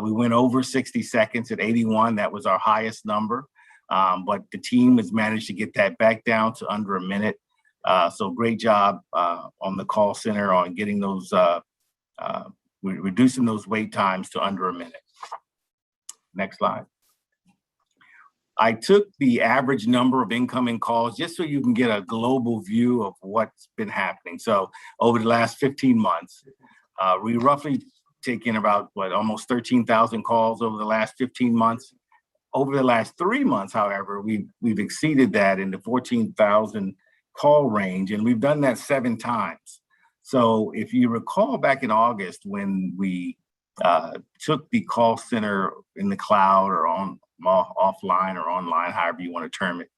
we went over 60 seconds at 81. That was our highest number. But the team has managed to get that back down to under a minute. So great job on the call center on getting those, reducing those wait times to under a minute. Next slide. I took the average number of incoming calls just so you can get a global view of what's been happening. So over the last 15 months, we roughly taken about almost 13,000 calls over the last 15 months. Over the last 3 months, however, we've exceeded that in the 14,000 call range, and we've done that 7 times. So if you recall back in August when we took the call center in the cloud or offline or online, however you want to term it,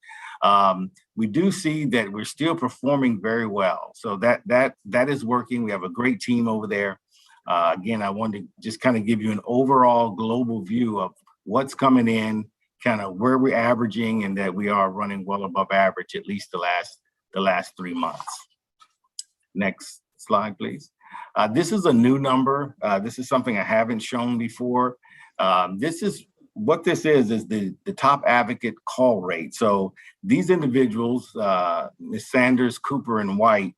we do see that we're still performing very well. So that is working. We have a great team over there. Again, I wanted to just kind of give you an overall global view of what's coming in, kind of where we're averaging, and that we are running well above average at least the last 3 months. Next slide, please. This is a new number. This is something I haven't shown before. This is the top advocate call rate. So these individuals, Ms. Sanders, Cooper, and White,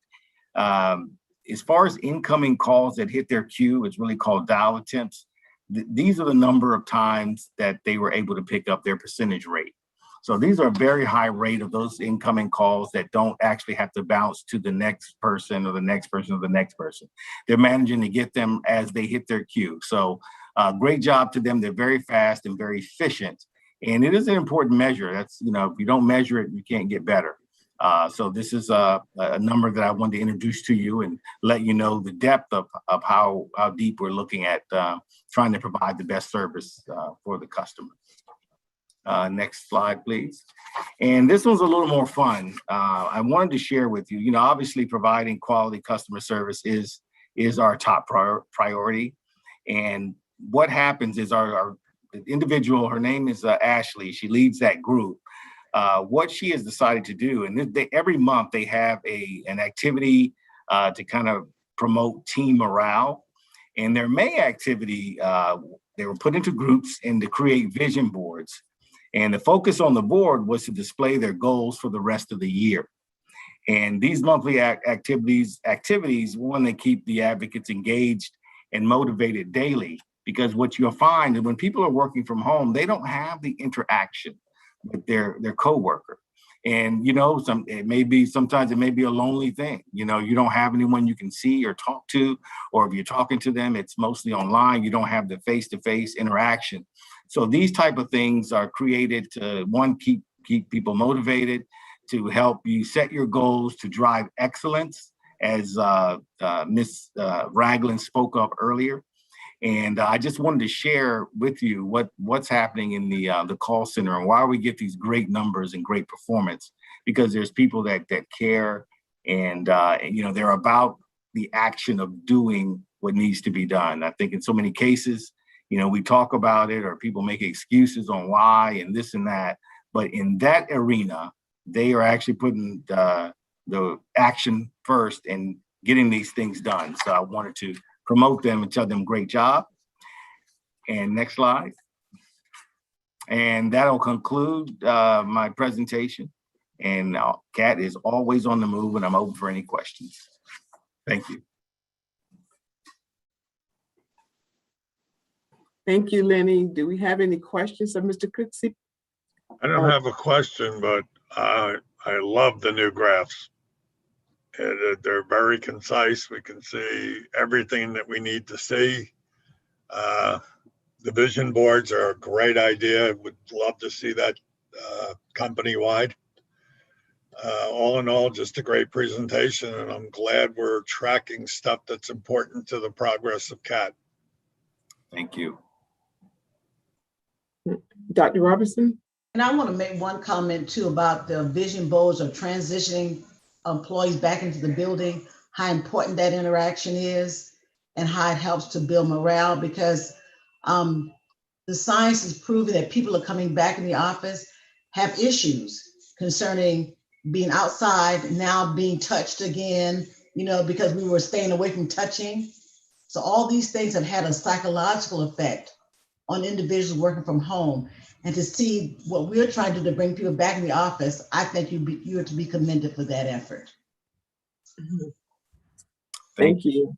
as far as incoming calls that hit their queue, it's really called dial attempts. These are the number of times that they were able to pick up their percentage rate. So these are a very high rate of those incoming calls that don't actually have to bounce to the next person or the next person or the next person. They're managing to get them as they hit their queue. So great job to them. They're very fast and very efficient. And it is an important measure. That's, if you don't measure it, you can't get better. So this is a number that I wanted to introduce to you and let you know the depth of how deep we're looking at trying to provide the best service for the customer. Next slide, please. And this one's a little more fun. I wanted to share with you, obviously providing quality customer service is our top priority. And what happens is our individual, her name is Ashley. She leads that group. What she has decided to do, and every month they have an activity to kind of promote team morale. And their May activity, they were put into groups and to create vision boards. And the focus on the board was to display their goals for the rest of the year. And these monthly activities, one, they keep the advocates engaged and motivated daily, because what you'll find is when people are working from home, they don't have the interaction with their coworker. And, sometimes it may be a lonely thing. You don't have anyone you can see or talk to, or if you're talking to them, it's mostly online. You don't have the face-to-face interaction. So these type of things are created to, one, keep people motivated, to help you set your goals, to drive excellence, as Ms. Ragland spoke of earlier. And I just wanted to share with you what's happening in the call center and why we get these great numbers and great performance, because there's people that care and they're about the action of doing what needs to be done. I think in so many cases, we talk about it or people make excuses on why and this and that, but in that arena, they are actually putting the action first and getting these things done. So I wanted to promote them and tell them great job. And next slide. And that'll conclude my presentation. And Kat is always on the move, and I'm open for any questions. Thank you. Thank you, Lenny. Do we have any questions of Mr. Cooksey? I don't have a question, but I love the new graphs. They're very concise. We can see everything that we need to see. The vision boards are a great idea. Would love to see that company-wide. All in all, just a great presentation, and I'm glad we're tracking stuff that's important to the progress of CAT. Thank you. Dr. Robertson? And I want to make one comment too about the vision boards of transitioning employees back into the building, how important that interaction is and how it helps to build morale, because the science is proving that people are coming back in the office have issues concerning being outside, now being touched again, because we were staying away from touching. So all these things have had a psychological effect on individuals working from home. And to see what we're trying to do to bring people back in the office, I think you are to be commended for that effort. Thank you.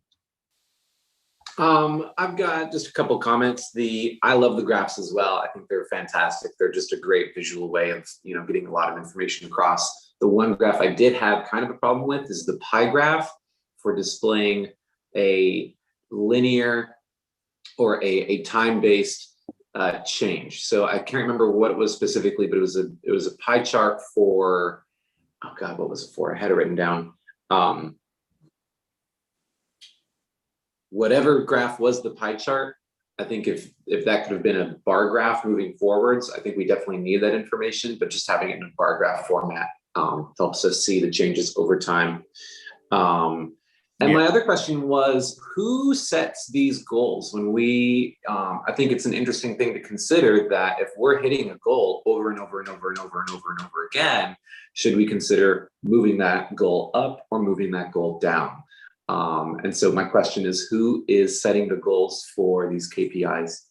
I've got just a couple comments. I love the graphs as well. I think they're fantastic. They're just a great visual way of, getting a lot of information across. The one graph I did have kind of a problem with is the pie graph for displaying a linear or a time-based change. So I can't remember what it was specifically, but it was a pie chart for, oh God, what was it for? I had it written down. Whatever graph was the pie chart, I think if that could have been a bar graph moving forwards, I think we definitely need that information, but just having it in a bar graph format helps us see the changes over time. And my other question was, who sets these goals? When I think it's an interesting thing to consider that if we're hitting a goal over and over and over and over and over and over again, should we consider moving that goal up or moving that goal down? And so my question is, who is setting the goals for these KPIs?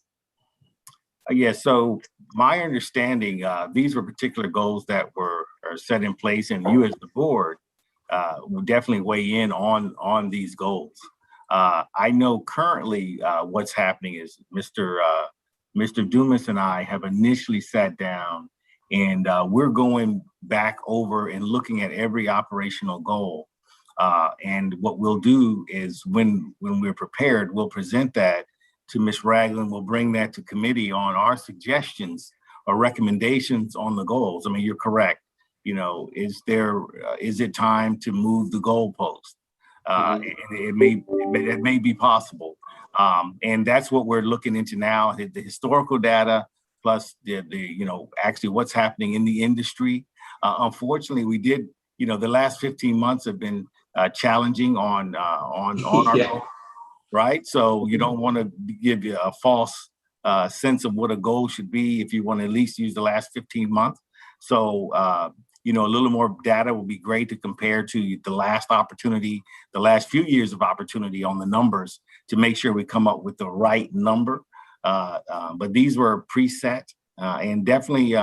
Yeah, so my understanding, these were particular goals that are set in place, and you as the board will definitely weigh in on these goals. I know currently what's happening is Mr. Dumas and I have initially sat down, and we're going back over and looking at every operational goal. And what we'll do is when we're prepared, we'll present that to Ms. Ragland. We'll bring that to committee on our suggestions or recommendations on the goals. I mean, you're correct. Is it time to move the goalpost? It may be possible. And that's what we're looking into now, the historical data, plus actually what's happening in the industry. Unfortunately, we did, the last 15 months have been challenging on our goal, right? So you don't want to give you a false sense of what a goal should be if you want to at least use the last 15 months. So, a little more data will be great to compare to the last opportunity, the last few years of opportunity on the numbers to make sure we come up with the right number. But these were preset and definitely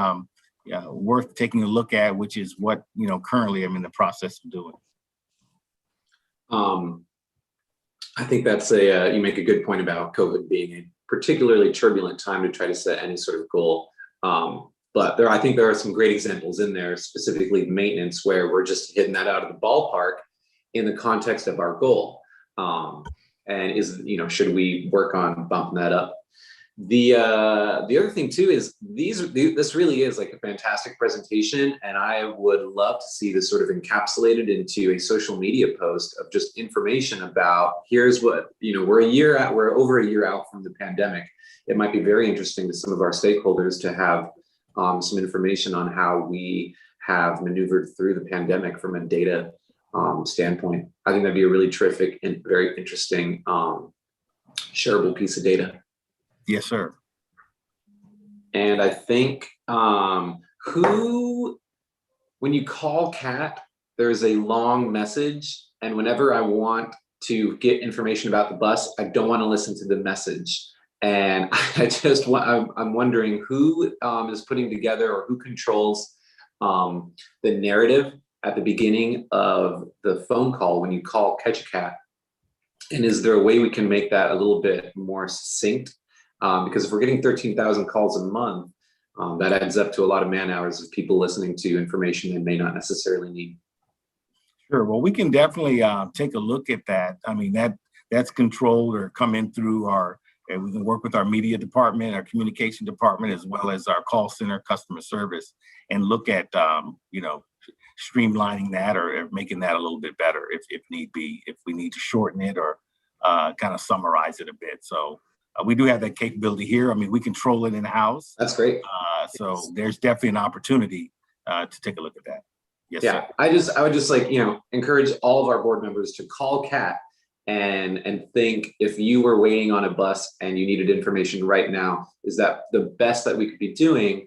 worth taking a look at, which is what, currently I'm in the process of doing. I think that's you make a good point about COVID being a particularly turbulent time to try to set any sort of goal. But I think there are some great examples in there, specifically maintenance, where we're just hitting that out of the ballpark in the context of our goal. And should we work on bumping that up? The other thing too is this really is like a fantastic presentation, and I would love to see this sort of encapsulated into a social media post of just information about here's what, we're over a year out from the pandemic. It might be very interesting to some of our stakeholders to have some information on how we have maneuvered through the pandemic from a data standpoint. I think that'd be a really terrific and very interesting shareable piece of data. Yes, sir. And I think when you call CAT, there's a long message, and whenever I want to get information about the bus, I don't want to listen to the message. And I'm wondering who is putting together, or who controls the narrative at the beginning of the phone call when you call Catch a Cat. And is there a way we can make that a little bit more succinct? Because if we're getting 13,000 calls a month, that adds up to a lot of man hours of people listening to information they may not necessarily need. Sure. Well, we can definitely take a look at that. I mean, that's controlled or come in through and we can work with our media department, our communication department, as well as our call center customer service, and look at, streamlining that or making that a little bit better if need be, if we need to shorten it or kind of summarize it a bit. So we do have that capability here. I mean, we control it in-house. That's great. So there's definitely an opportunity to take a look at that. Yes, yeah, sir. I would just like, encourage all of our board members to call Kat and think, if you were waiting on a bus and you needed information right now, is that the best that we could be doing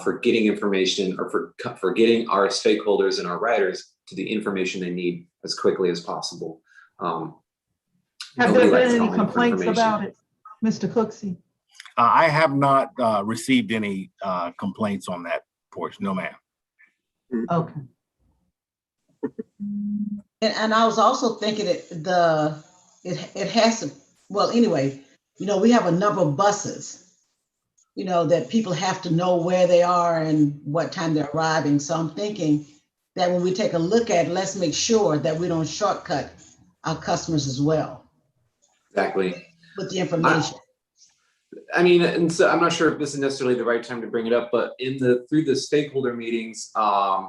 for getting information, or for getting our stakeholders and our riders to the information they need as quickly as possible. Have there been any complaints about it, Mr. Cooksey? I have not received any complaints on that portion. No, ma'am. Okay. And I was also thinking it has to, well, anyway, we have a number of buses, that people have to know where they are and what time they're arriving. So I'm thinking that when we take a look at it, let's make sure that we don't shortcut our customers as well. Exactly. With the information. I mean, and so I'm not sure if this is necessarily the right time to bring it up, but through the stakeholder meetings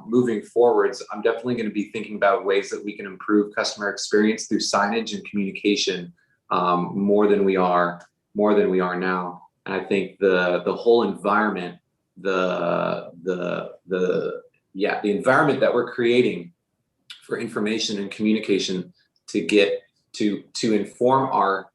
moving forwards, I'm definitely going to be thinking about ways that we can improve customer experience through signage and communication more than we are now. And I think the whole environment, the environment that we're creating for information and communication to inform our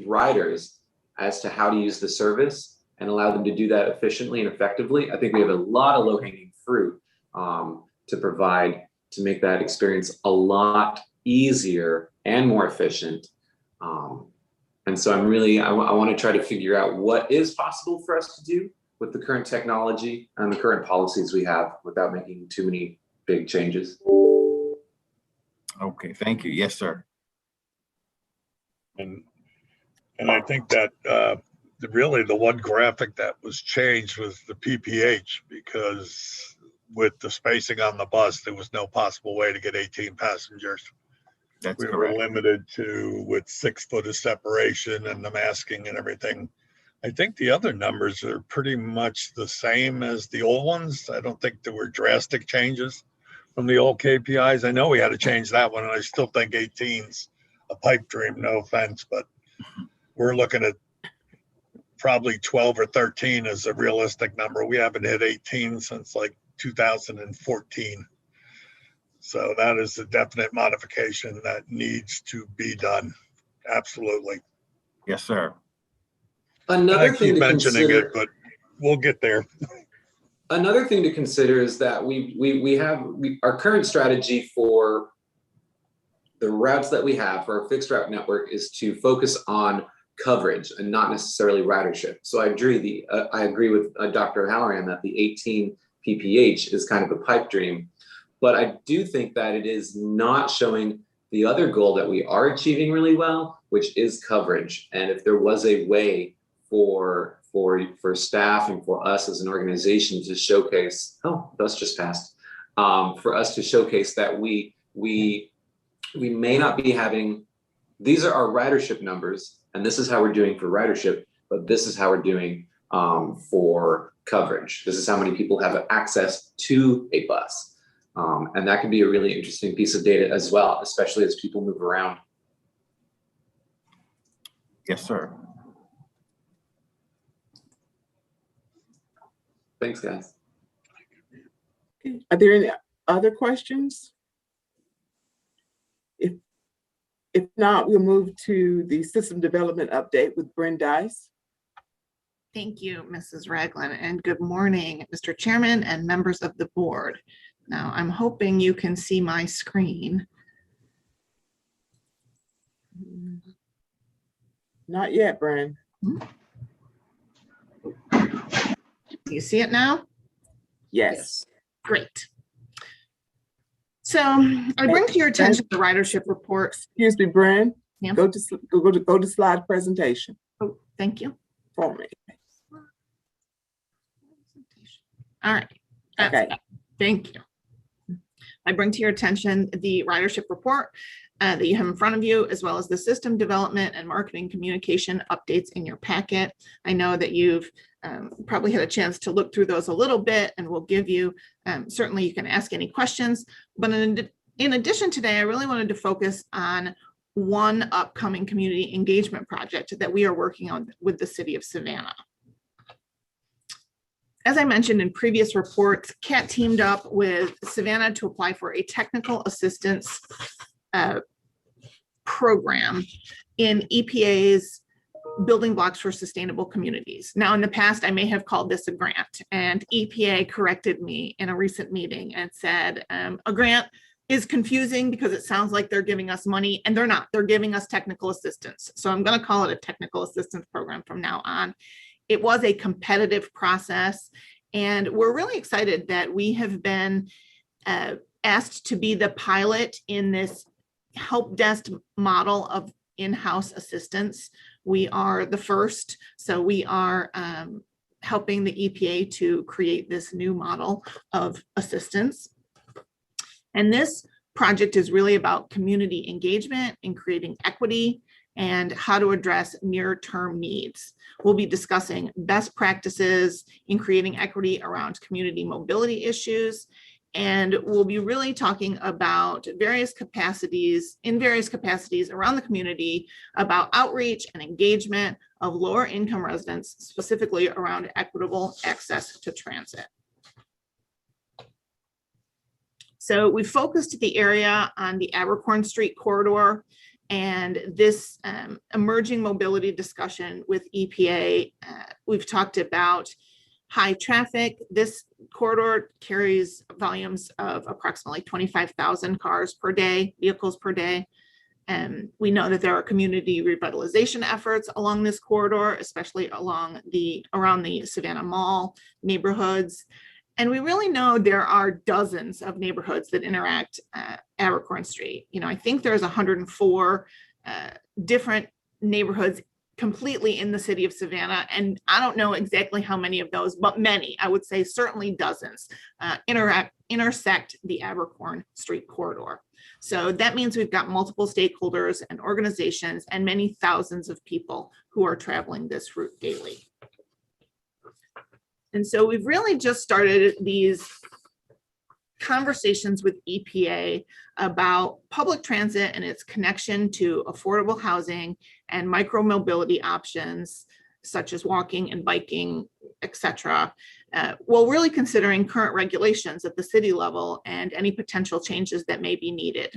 riders as to how to use the service and allow them to do that efficiently and effectively. I think we have a lot of low-hanging fruit to provide to make that experience a lot easier and more efficient. And so I want to try to figure out what is possible for us to do with the current technology and the current policies we have without making too many big changes. Okay, thank you. Yes, sir. And I think that really the one graphic that was changed was the PPH, because with the spacing on the bus, there was no possible way to get 18 passengers. That's we correct. were limited to with 6 foot of separation and the masking and everything. I think the other numbers are pretty much the same as the old ones. I don't think there were drastic changes from the old KPIs. I know we had to change that one, and I still think 18's a pipe dream, no offense, but we're looking at probably 12 or 13 as a realistic number. We haven't hit 18 since like 2014. So that is a definite modification that needs to be done. Absolutely. Yes, sir. Another I thing keep to mentioning consider, it, but we'll get there. Another thing to consider is that we have our current strategy for the routes that we have for our fixed route network is to focus on coverage and not necessarily ridership. So I agree with Dr. Halloran that the 18 pph is kind of a pipe dream, but I do think that it is not showing the other goal that we are achieving really well, which is coverage. And if there was a way for staff and for us as an organization to showcase, oh, bus just passed, for us to showcase that we may not be having, these are our ridership numbers, and this is how we're doing for ridership, but this is how we're doing for coverage. This is how many people have access to a bus. And that can be a really interesting piece of data as well, especially as people move around. Yes, sir. Thanks, guys. Are there any other questions? If not, we'll move to the system development update with Bryn Dice. Thank you, Mrs. Ragland, and good morning, Mr. Chairman and members of the board. Now, I'm hoping you can see my screen. Not yet, Brian. Do you see it now? Yes. Great. So I bring to your attention the ridership report. Excuse me, Brian. Yeah. Go to slide presentation Oh, thank you. for me. All right. That's Okay. it. Thank you. I bring to your attention the ridership report that you have in front of you, as well as the system development and marketing communication updates in your packet. I know that you've probably had a chance to look through those a little bit, and we'll give you, certainly you can ask any questions. But in addition today, I really wanted to focus on one upcoming community engagement project that we are working on with the city of Savannah. As I mentioned in previous reports, CAT teamed up with Savannah to apply for a technical assistance program in EPA's Building Blocks for Sustainable Communities. Now, in the past, I may have called this a grant, and EPA corrected me in a recent meeting and said a grant is confusing because it sounds like they're giving us money, and they're not. They're giving us technical assistance. So I'm going to call it a technical assistance program from now on. It was a competitive process, and we're really excited that we have been asked to be the pilot in this help desk model of in-house assistance. We are the first, so we are helping the EPA to create this new model of assistance. And this project is really about community engagement and creating equity and how to address near-term needs. We'll be discussing best practices in creating equity around community mobility issues. And we'll be really talking about various capacities around the community about outreach and engagement of lower income residents, specifically around equitable access to transit. So we focused the area on the Abercorn Street corridor, and this emerging mobility discussion with EPA. We've talked about high traffic. This corridor carries volumes of approximately 25,000 cars per day, vehicles per day. And we know that there are community revitalization efforts along this corridor, especially around the Savannah Mall neighborhoods. And we really know there are dozens of neighborhoods that interact Abercorn Street. You know, I think there's 104 different neighborhoods completely in the city of Savannah. And I don't know exactly how many of those, but many, I would say certainly dozens, intersect the Abercorn Street corridor. So that means we've got multiple stakeholders and organizations and many thousands of people who are traveling this route daily. And so we've really just started these conversations with EPA about public transit and its connection to affordable housing and micromobility options, such as walking and biking, et cetera, while really considering current regulations at the city level and any potential changes that may be needed.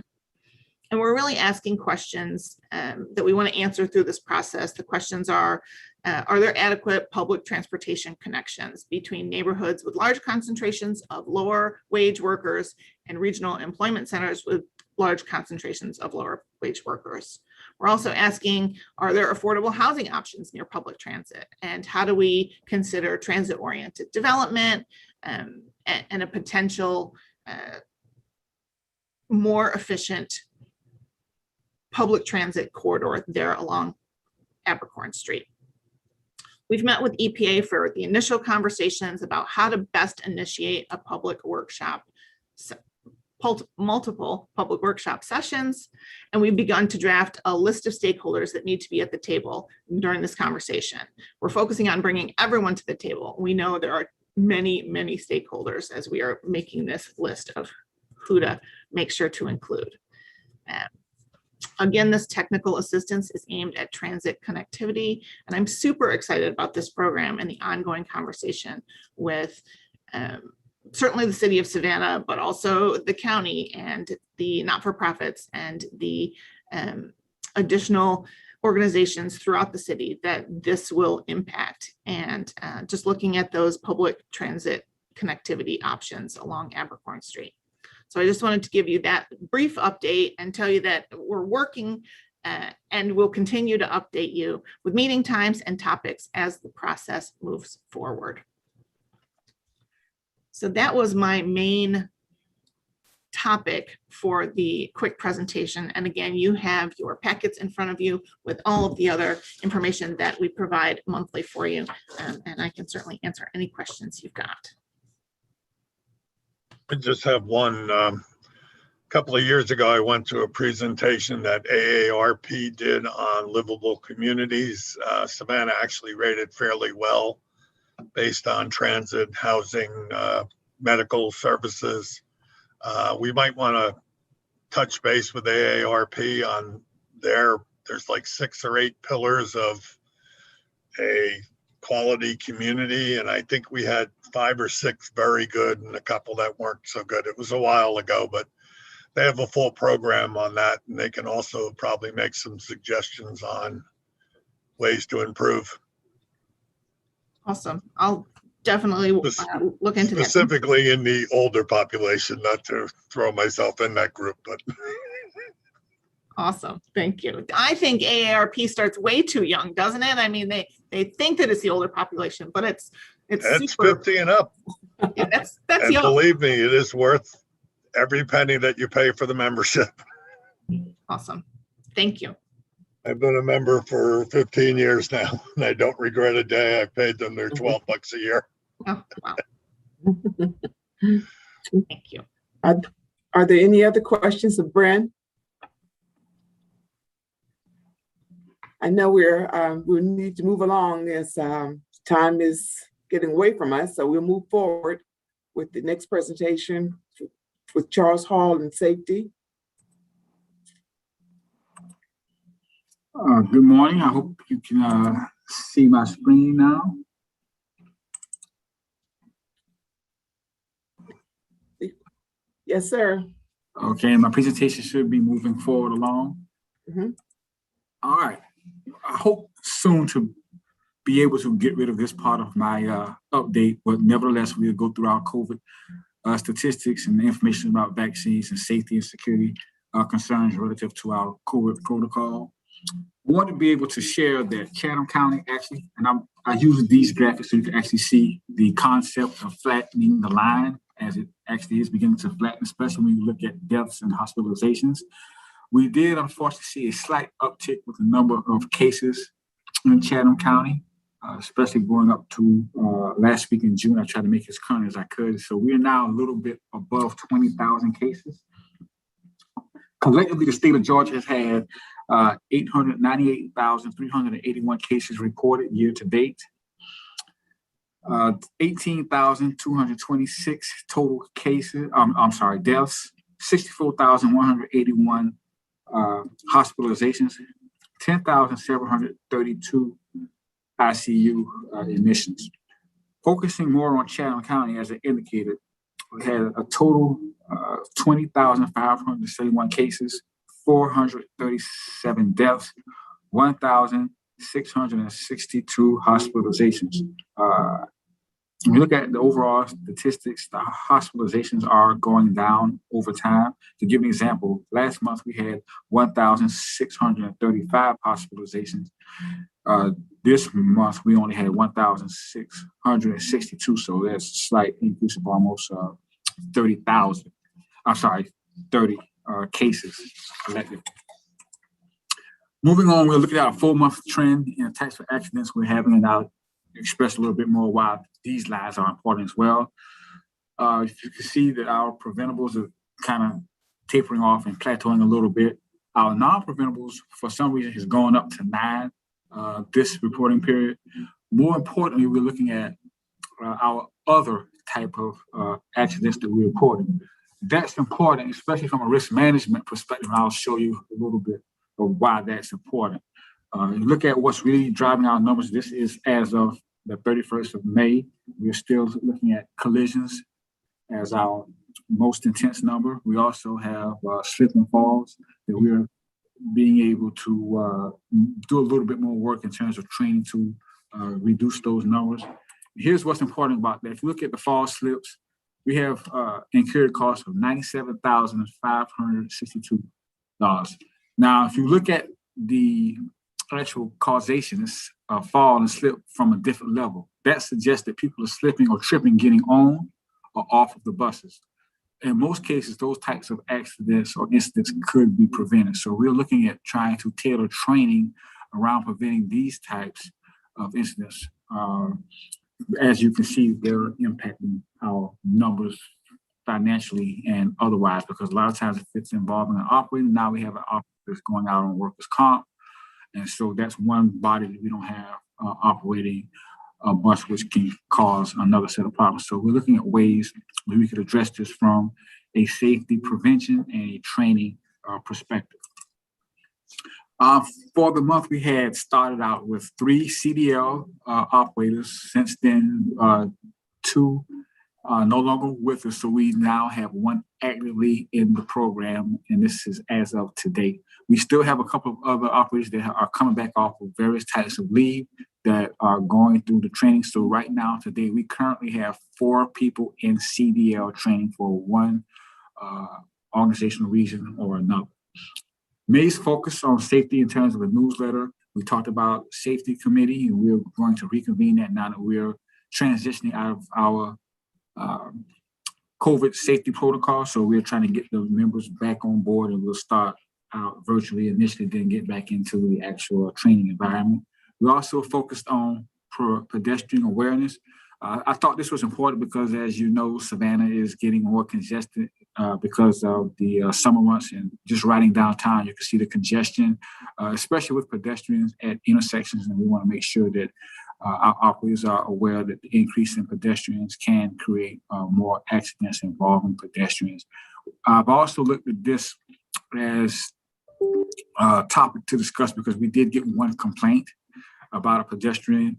And we're really asking questions that we want to answer through this process. The questions are there adequate public transportation connections between neighborhoods with large concentrations of lower wage workers and regional employment centers with large concentrations of lower wage workers? We're also asking, are there affordable housing options near public transit? And how do we consider transit-oriented development and a potential more efficient public transit corridor there along Abercorn Street? We've met with EPA for the initial conversations about how to best initiate a public workshop, multiple public workshop sessions, and we've begun to draft a list of stakeholders that need to be at the table during this conversation. We're focusing on bringing everyone to the table. We know there are many, many stakeholders as we are making this list of who to make sure to include. Again, this technical assistance is aimed at transit connectivity, and I'm super excited about this program and the ongoing conversation with certainly the city of Savannah, but also the county and the not-for-profits and the additional organizations throughout the city that this will impact. And just looking at those public transit connectivity options along Abercorn Street. So I just wanted to give you that brief update and tell you that we're working and we'll continue to update you with meeting times and topics as the process moves forward. So that was my main topic for the quick presentation. And again, you have your packets in front of you with all of the other information that we provide monthly for you. And I can certainly answer any questions you've got. I just have one. A couple of years ago, I went to a presentation that AARP did on livable communities. Savannah actually rated fairly well based on transit, housing, medical services. We might want to touch base with AARP on there's like 6 or 8 pillars of a quality community. And I think we had 5 or 6 very good and a couple that weren't so good. It was a while ago, but they have a full program on that. And they can also probably make some suggestions on ways to improve. Awesome. I'll definitely look into that. Specifically in the older population, not to throw myself in that group, but. Awesome. Thank you. I think AARP starts way too young, doesn't it? I mean, they think that it's the older population, but it's super, 50 and up. Yeah, that's and young. Believe me, it is worth every penny that you pay for the membership. Awesome. Thank you. I've been a member for 15 years now, and I don't regret a day I paid them their $12 a year. Oh, wow. Thank you. Are there any other questions of Bren? I know we need to move along as time is getting away from us, so we'll move forward with the next presentation with Charles Hall and safety. Good morning. I hope you can see my screen now. Yes, sir. Okay, my presentation should be moving forward along. All right. I hope soon to be able to get rid of this part of my update, but nevertheless, we'll go through our COVID statistics and the information about vaccines and safety and security concerns relative to our COVID protocol. I want to be able to share that Chatham County actually, and I use these graphics so you can actually see the concept of flattening the line as it actually is beginning to flatten, especially when you look at deaths and hospitalizations. We did unfortunately see a slight uptick with the number of cases in Chatham County, especially going up to last week in June. I tried to make it as current as I could. So we're now a little bit above 20,000 cases. Collectively, the state of Georgia has had 898,381 cases reported year to date. 18,226 total cases, deaths, 64,181 hospitalizations, 10,732 ICU admissions. Focusing more on Chatham County, as I indicated, we had a total 20,571 cases, 437 deaths, 1,662 hospitalizations. When you look at the overall statistics, the hospitalizations are going down over time. To give an example, last month we had 1,635 hospitalizations. This month we only had 1,662, so that's a slight increase of almost 30,000. I'm sorry, 30 cases collected. Moving on, we're looking at a 4-month trend in the types of accidents we're having, and I'll express a little bit more why these lines are important as well. If you can see that our preventables are kind of tapering off and plateauing a little bit. Our non-preventables, for some reason, has gone up to 9 this reporting period. More importantly, we're looking at our other type of accidents that we're reporting. That's important, especially from a risk management perspective, and I'll show you a little bit of why that's important. You look at what's really driving our numbers. This is as of the 31st of May. We're still looking at collisions as our most intense number. We also have slip and falls that we're being able to do a little bit more work in terms of training to reduce those numbers. Here's what's important about that. If you look at the fall slips, we have incurred costs of $97,562. Now, if you look at the actual causations, fall and slip from a different level, that suggests that people are slipping or tripping getting on or off of the buses. In most cases, those types of accidents or incidents could be prevented. So we're looking at trying to tailor training around preventing these types of incidents. As you can see, they're impacting our numbers financially and otherwise, because a lot of times if it's involving an operator, now we have an operator that's going out on workers' comp. And so that's one body that we don't have operating a bus, which can cause another set of problems. So we're looking at ways where we could address this from a safety prevention and a training perspective. For the month, we had started out with 3 CDL operators. Since then, 2 no longer with us. So we now have 1 actively in the program, and this is as of today. We still have a couple of other operators that are coming back off of various types of leave that are going through the training. So right now, today, we currently have 4 people in CDL training for one organizational reason or another. May's focus on safety in terms of a newsletter. We talked about safety committee, and we're going to reconvene that now that we're transitioning out of our COVID safety protocol. So we're trying to get the members back on board, and we'll start out virtually initially, then get back into the actual training environment. We also focused on pedestrian awareness. I thought this was important because, as you know, Savannah is getting more congested because of the summer months, and just riding downtown, you can see the congestion, especially with pedestrians at intersections. And we want to make sure that our operators are aware that the increase in pedestrians can create more accidents involving pedestrians. I've also looked at this as a topic to discuss because we did get 1 complaint about a pedestrian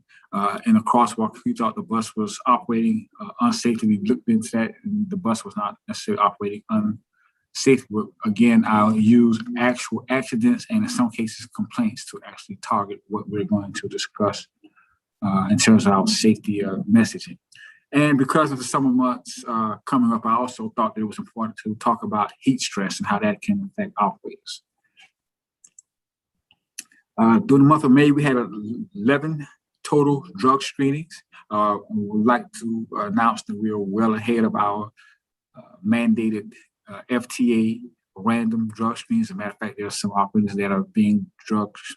in a crosswalk. We thought the bus was operating unsafely. We looked into that, and the bus was not necessarily operating unsafely. But again, I'll use actual accidents and in some cases complaints to actually target what we're going to discuss in terms of our safety messaging. And because of the summer months coming up, I also thought that it was important to talk about heat stress and how that can affect operators. During the month of May, we had 11 total drug screenings. We would like to announce that we are well ahead of our mandated FTA random drug screens. As a matter of fact, there are some operators that are being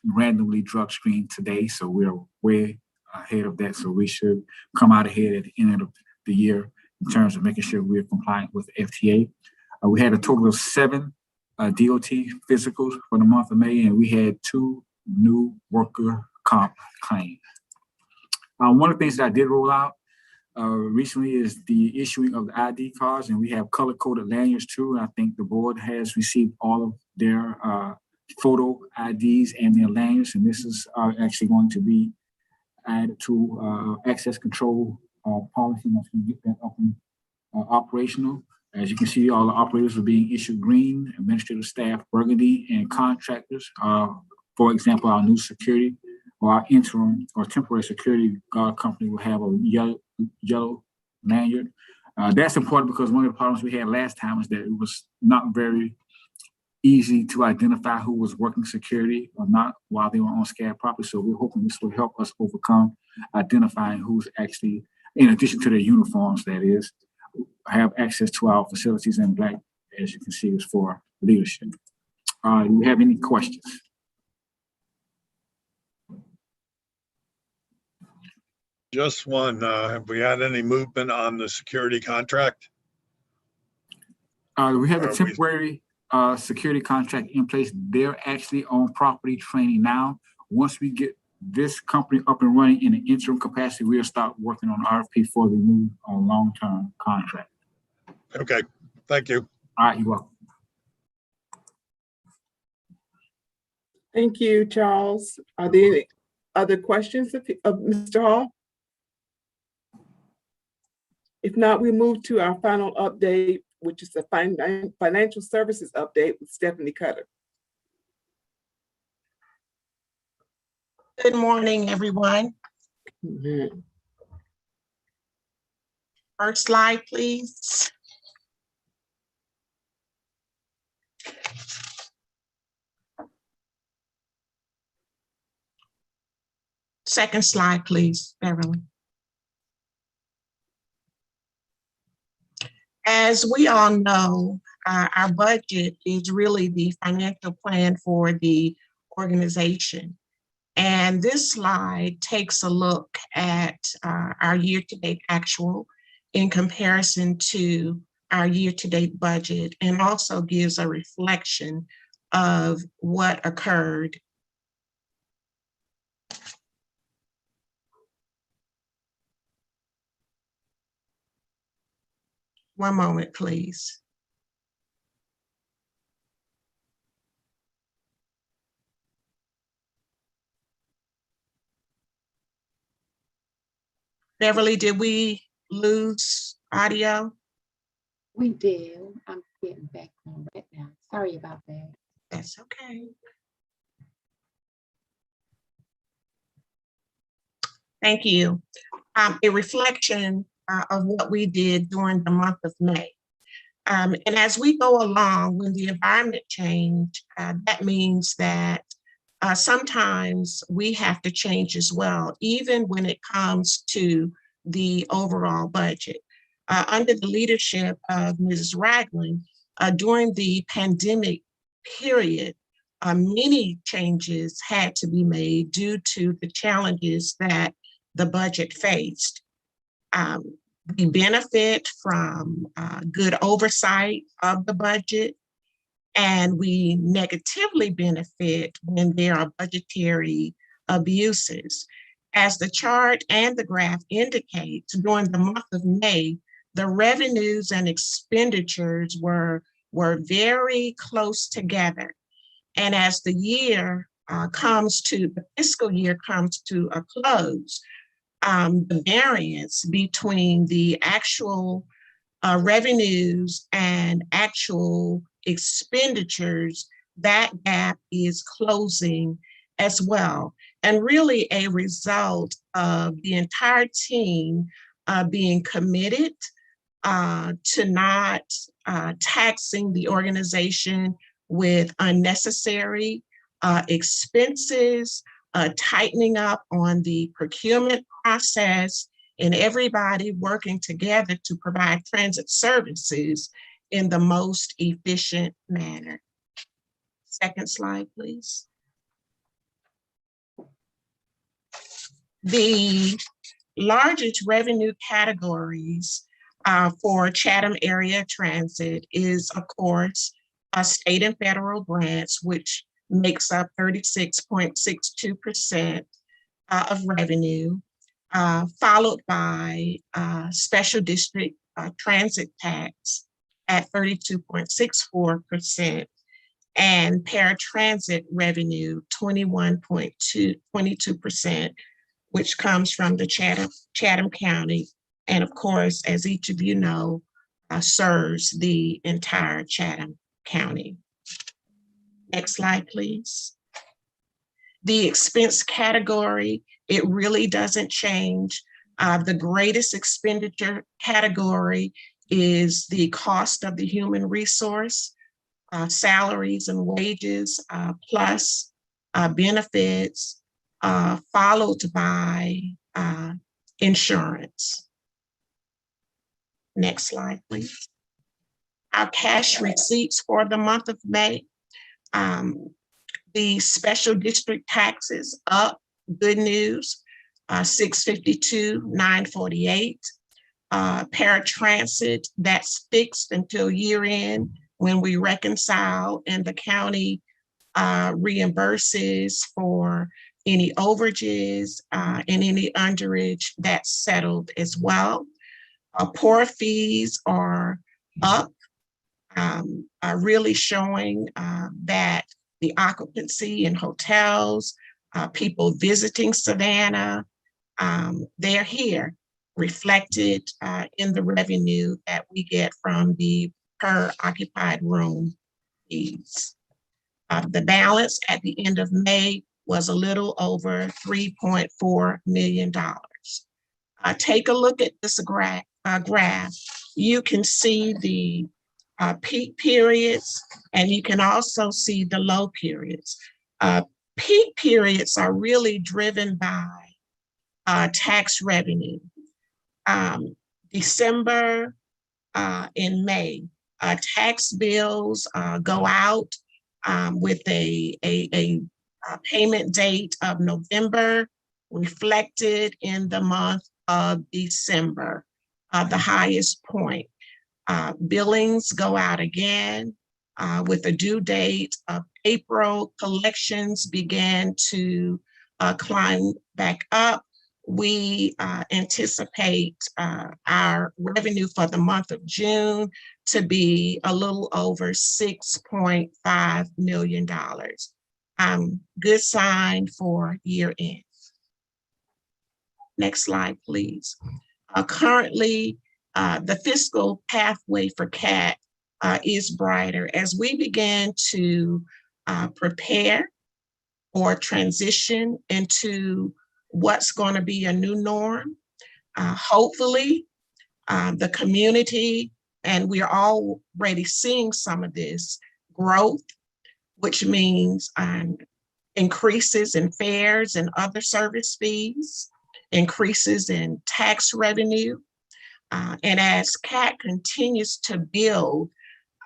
randomly drug screened today. So we are way ahead of that. So we should come out ahead at the end of the year in terms of making sure we're compliant with FTA. We had a total of 7 DOT physicals for the month of May, and we had 2 new worker comp claims. One of the things that I did roll out recently is the issuing of the ID cards, and we have color-coded lanyards too. And I think the board has received all of their photo IDs and their lanyards, and this is actually going to be added to access control policy once we get that up and operational. As you can see, all the operators are being issued green, administrative staff burgundy, and contractors, for example, our new security or our interim or temporary security guard company will have a yellow lanyard. That's important because one of the problems we had last time is that it was not very easy to identify who was working security or not while they were on SCAD property. So we're hoping this will help us overcome identifying who's actually, in addition to their uniforms, that is, have access to our facilities, and black, as you can see, is for leadership. Do you have any questions? Just one. Have we had any movement on the security contract? We have a temporary security contract in place. They're actually on property training now. Once we get this company up and running in an interim capacity, we'll start working on RFP for the new long-term contract. Okay, thank you. All right, you're welcome. Thank you, Charles. Are there any other questions of Mr. Hall? If not, we move to our final update, which is the financial services update with Stephanie Cutter. Good morning, everyone. Mm-hmm. First slide, please. Second slide, please, Beverly. As we all know, our budget is really the financial plan for the organization. And this slide takes a look at our year-to-date actual in comparison to our year-to-date budget, and also gives a reflection of what occurred. One moment, please. Beverly, did we lose audio? We did. I'm getting back on right now. Sorry about that. That's okay. Thank you. A reflection of what we did during the month of May. And as we go along, when the environment changed, that means that sometimes we have to change as well, even when it comes to the overall budget. Under the leadership of Mrs. Ragland, during the pandemic period, many changes had to be made due to the challenges that the budget faced. We benefit from good oversight of the budget, and we negatively benefit when there are budgetary abuses. As the chart and the graph indicates, during the month of May, the revenues and expenditures were very close together. And as the year the fiscal year comes to a close, the variance between the actual revenues and actual expenditures, that gap is closing as well. And really a result of the entire team being committed to not taxing the organization with unnecessary expenses, tightening up on the procurement process, and everybody working together to provide transit services in the most efficient manner. Second slide, please. The largest revenue categories for Chatham area transit is, of course, state and federal grants, which makes up 36.62% of revenue, followed by special district transit tax at 32.64%, and paratransit revenue 22%, which comes from the Chatham County, and of course, as each of you know, serves the entire Chatham County. Next slide, please. The expense category, it really doesn't change. The greatest expenditure category is the cost of the human resource, salaries and wages, plus benefits, followed by insurance. Next slide, please. Our cash receipts for the month of May. The special district taxes up, good news, 652,948. Paratransit, that's fixed until year end when we reconcile, and the county reimburses for any overages and any underage, that's settled as well. Port fees are up, really showing that the occupancy in hotels, people visiting Savannah, they're here, reflected in the revenue that we get from the per occupied room fees. The balance at the end of May was a little over $3.4 million. Take a look at this graph graph, you can see the peak periods, and you can also see the low periods. Peak periods are really driven by tax revenue. December and May, tax bills go out with a payment date of November, reflected in the month of December, the highest point. Billings go out again with a due date of April. Collections began to climb back up. We anticipate our revenue for the month of June to be a little over $6.5 million. Good sign for year end. Next slide, please. Currently, the fiscal pathway for CAT is brighter as we begin to prepare or transition into what's going to be a new norm. Hopefully, the community, and we're already seeing some of this growth, which means increases in fares and other service fees, increases in tax revenue. And as CAT continues to build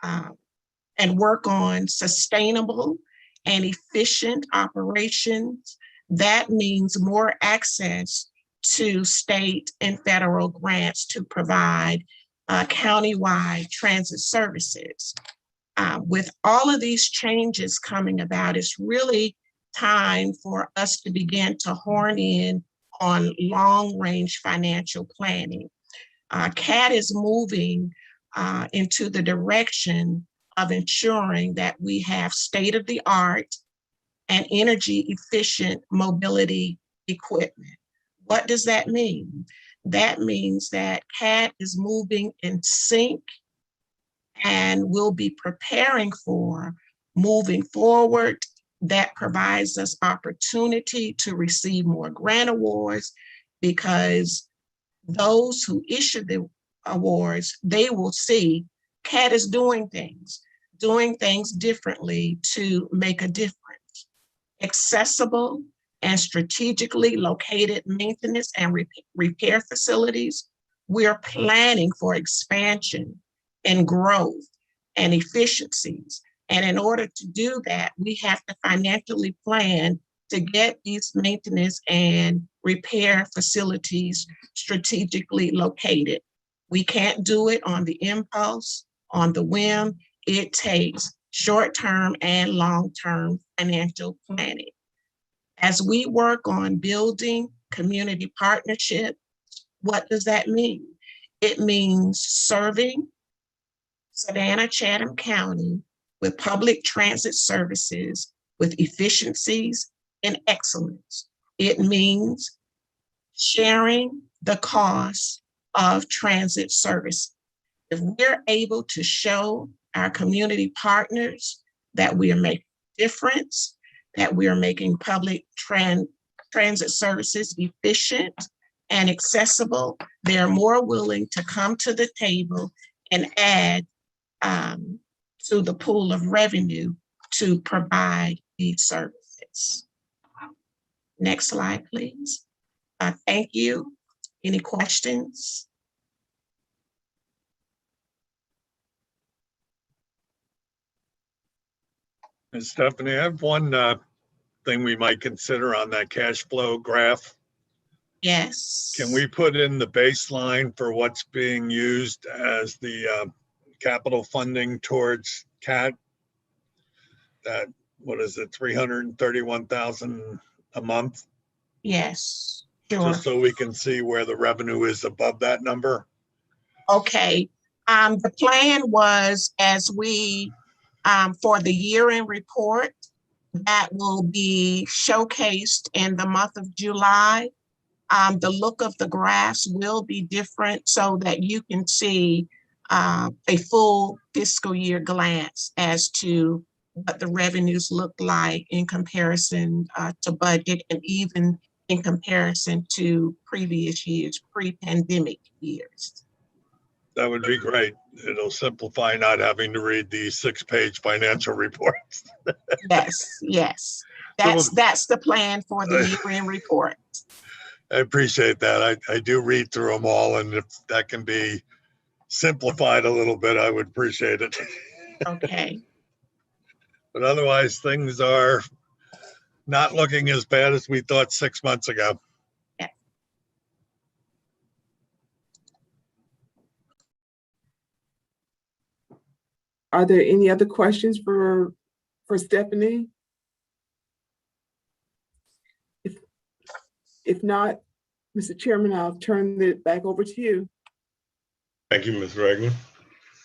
and work on sustainable and efficient operations, that means more access to state and federal grants to provide countywide transit services. With all of these changes coming about, it's really time for us to begin to horn in on long-range financial planning. CAT is moving into the direction of ensuring that we have state-of-the-art and energy-efficient mobility equipment. What does that mean? That means that CAT is moving in sync and will be preparing for moving forward. That provides us opportunity to receive more grant awards, because those who issue the awards, they will see CAT is doing things differently to make a difference. Accessible and strategically located maintenance and repair facilities. We are planning for expansion and growth and efficiencies. And in order to do that, we have to financially plan to get these maintenance and repair facilities strategically located. We can't do it on the impulse, on the whim. It takes short-term and long-term financial planning. As we work on building community partnership, what does that mean? It means serving Savannah, Chatham County with public transit services with efficiencies and excellence. It means sharing the cost of transit service. If we're able to show our community partners that we are making a difference, that we are making public transit services efficient and accessible, they're more willing to come to the table and add to the pool of revenue to provide these services. Next slide, please. Thank you. Any questions? And Stephanie, I have one thing we might consider on that cash flow graph. Yes. Can we put in the baseline for what's being used as the capital funding towards CAT? That, what is it, 331,000 a month? Yes, sure. Just so we can see where the revenue is above that number. Okay. The plan was, as we for the year-end report that will be showcased in the month of July, the look of the graphs will be different so that you can see a full fiscal year glance as to what the revenues look like in comparison to budget, and even in comparison to previous years, pre-pandemic years. That would be great. It'll simplify not having to read the 6-page financial reports. Yes, yes. So- That's the plan for the year-end report. I appreciate that. I do read through them all, and if that can be simplified a little bit, I would appreciate it. Okay. But otherwise, things are not looking as bad as we thought 6 months ago. Are there any other questions for Stephanie? If not, Mr. Chairman, I'll turn it back over to you. Thank you, Ms. Ragland.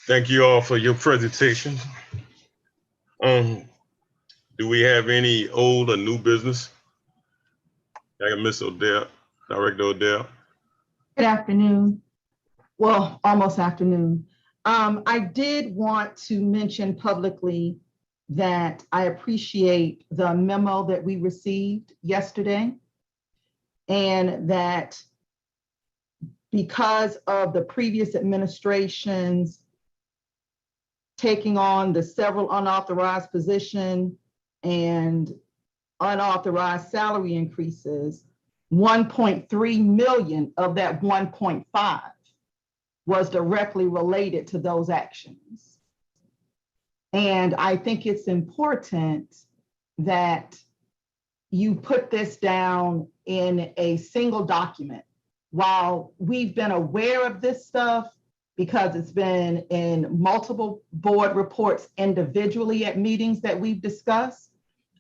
Thank you all for your presentation. Do we have any old or new business? I got Ms. Odell, Director Odell. Good afternoon. Well, almost afternoon. I did want to mention publicly that I appreciate the memo that we received yesterday, and that because of the previous administration's taking on the several unauthorized position and unauthorized salary increases, 1.3 million of that 1.5 was directly related to those actions. And I think it's important that you put this down in a single document. While we've been aware of this stuff because it's been in multiple board reports individually at meetings that we've discussed,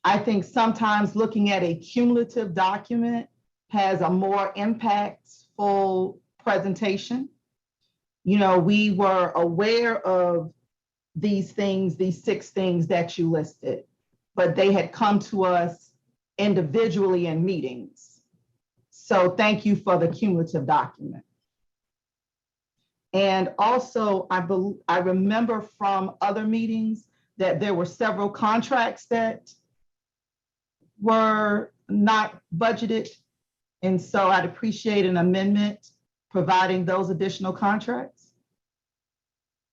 I think sometimes looking at a cumulative document has a more impactful presentation. You know, we were aware of these things, these 6 things that you listed, but they had come to us individually in meetings. So thank you for the cumulative document. And also, I remember from other meetings that there were several contracts that were not budgeted. And so I'd appreciate an amendment providing those additional contracts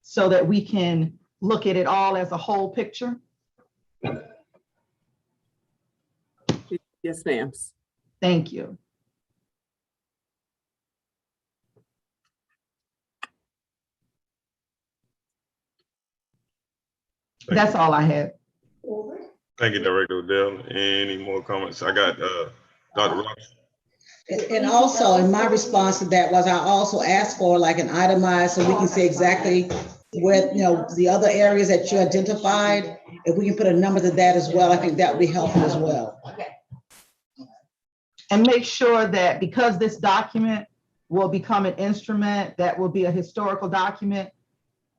so that we can look at it all as a whole picture. Yes, ma'am. Thank you. That's all I have. Thank you, Director Odell. Any more comments? I got Dr. Ross. And also, in my response to that was I also asked for like an itemized, so we can see exactly where, you know, the other areas that you identified. If we can put a number to that as well, I think that would be helpful as well. And make sure that because this document will become an instrument that will be a historical document,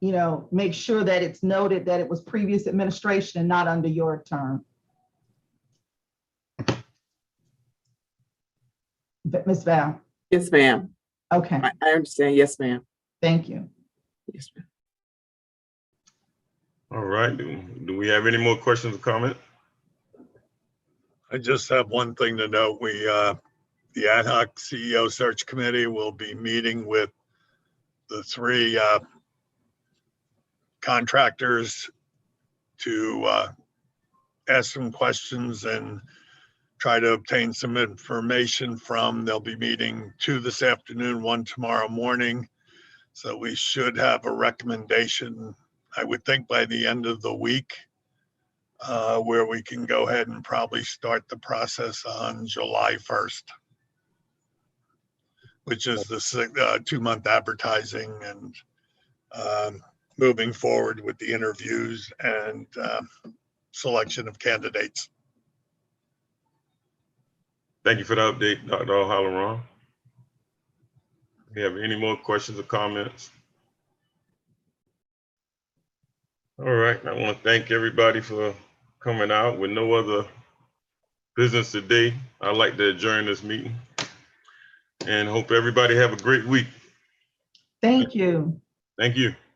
you know, make sure that it's noted that it was previous administration and not under your term. Ms. Val? Yes, ma'am. Okay. I understand. Yes, ma'am. Thank you. Yes, ma'am. All right. Do we have any more questions or comments? I just have one thing to note. The ad hoc CEO search committee will be meeting with the 3 contractors to ask some questions and try to obtain some information from. They'll be meeting 2 this afternoon, 1 tomorrow morning. So we should have a recommendation, I would think, by the end of the week, where we can go ahead and probably start the process on July 1st, which is the 2-month advertising and moving forward with the interviews and selection of candidates. Thank you for the update, Dr. O'Halloran. Do you have any more questions or comments? All right, I want to thank everybody for coming out. With no other business today, I'd like to adjourn this meeting and hope everybody have a great week. Thank you. Thank you.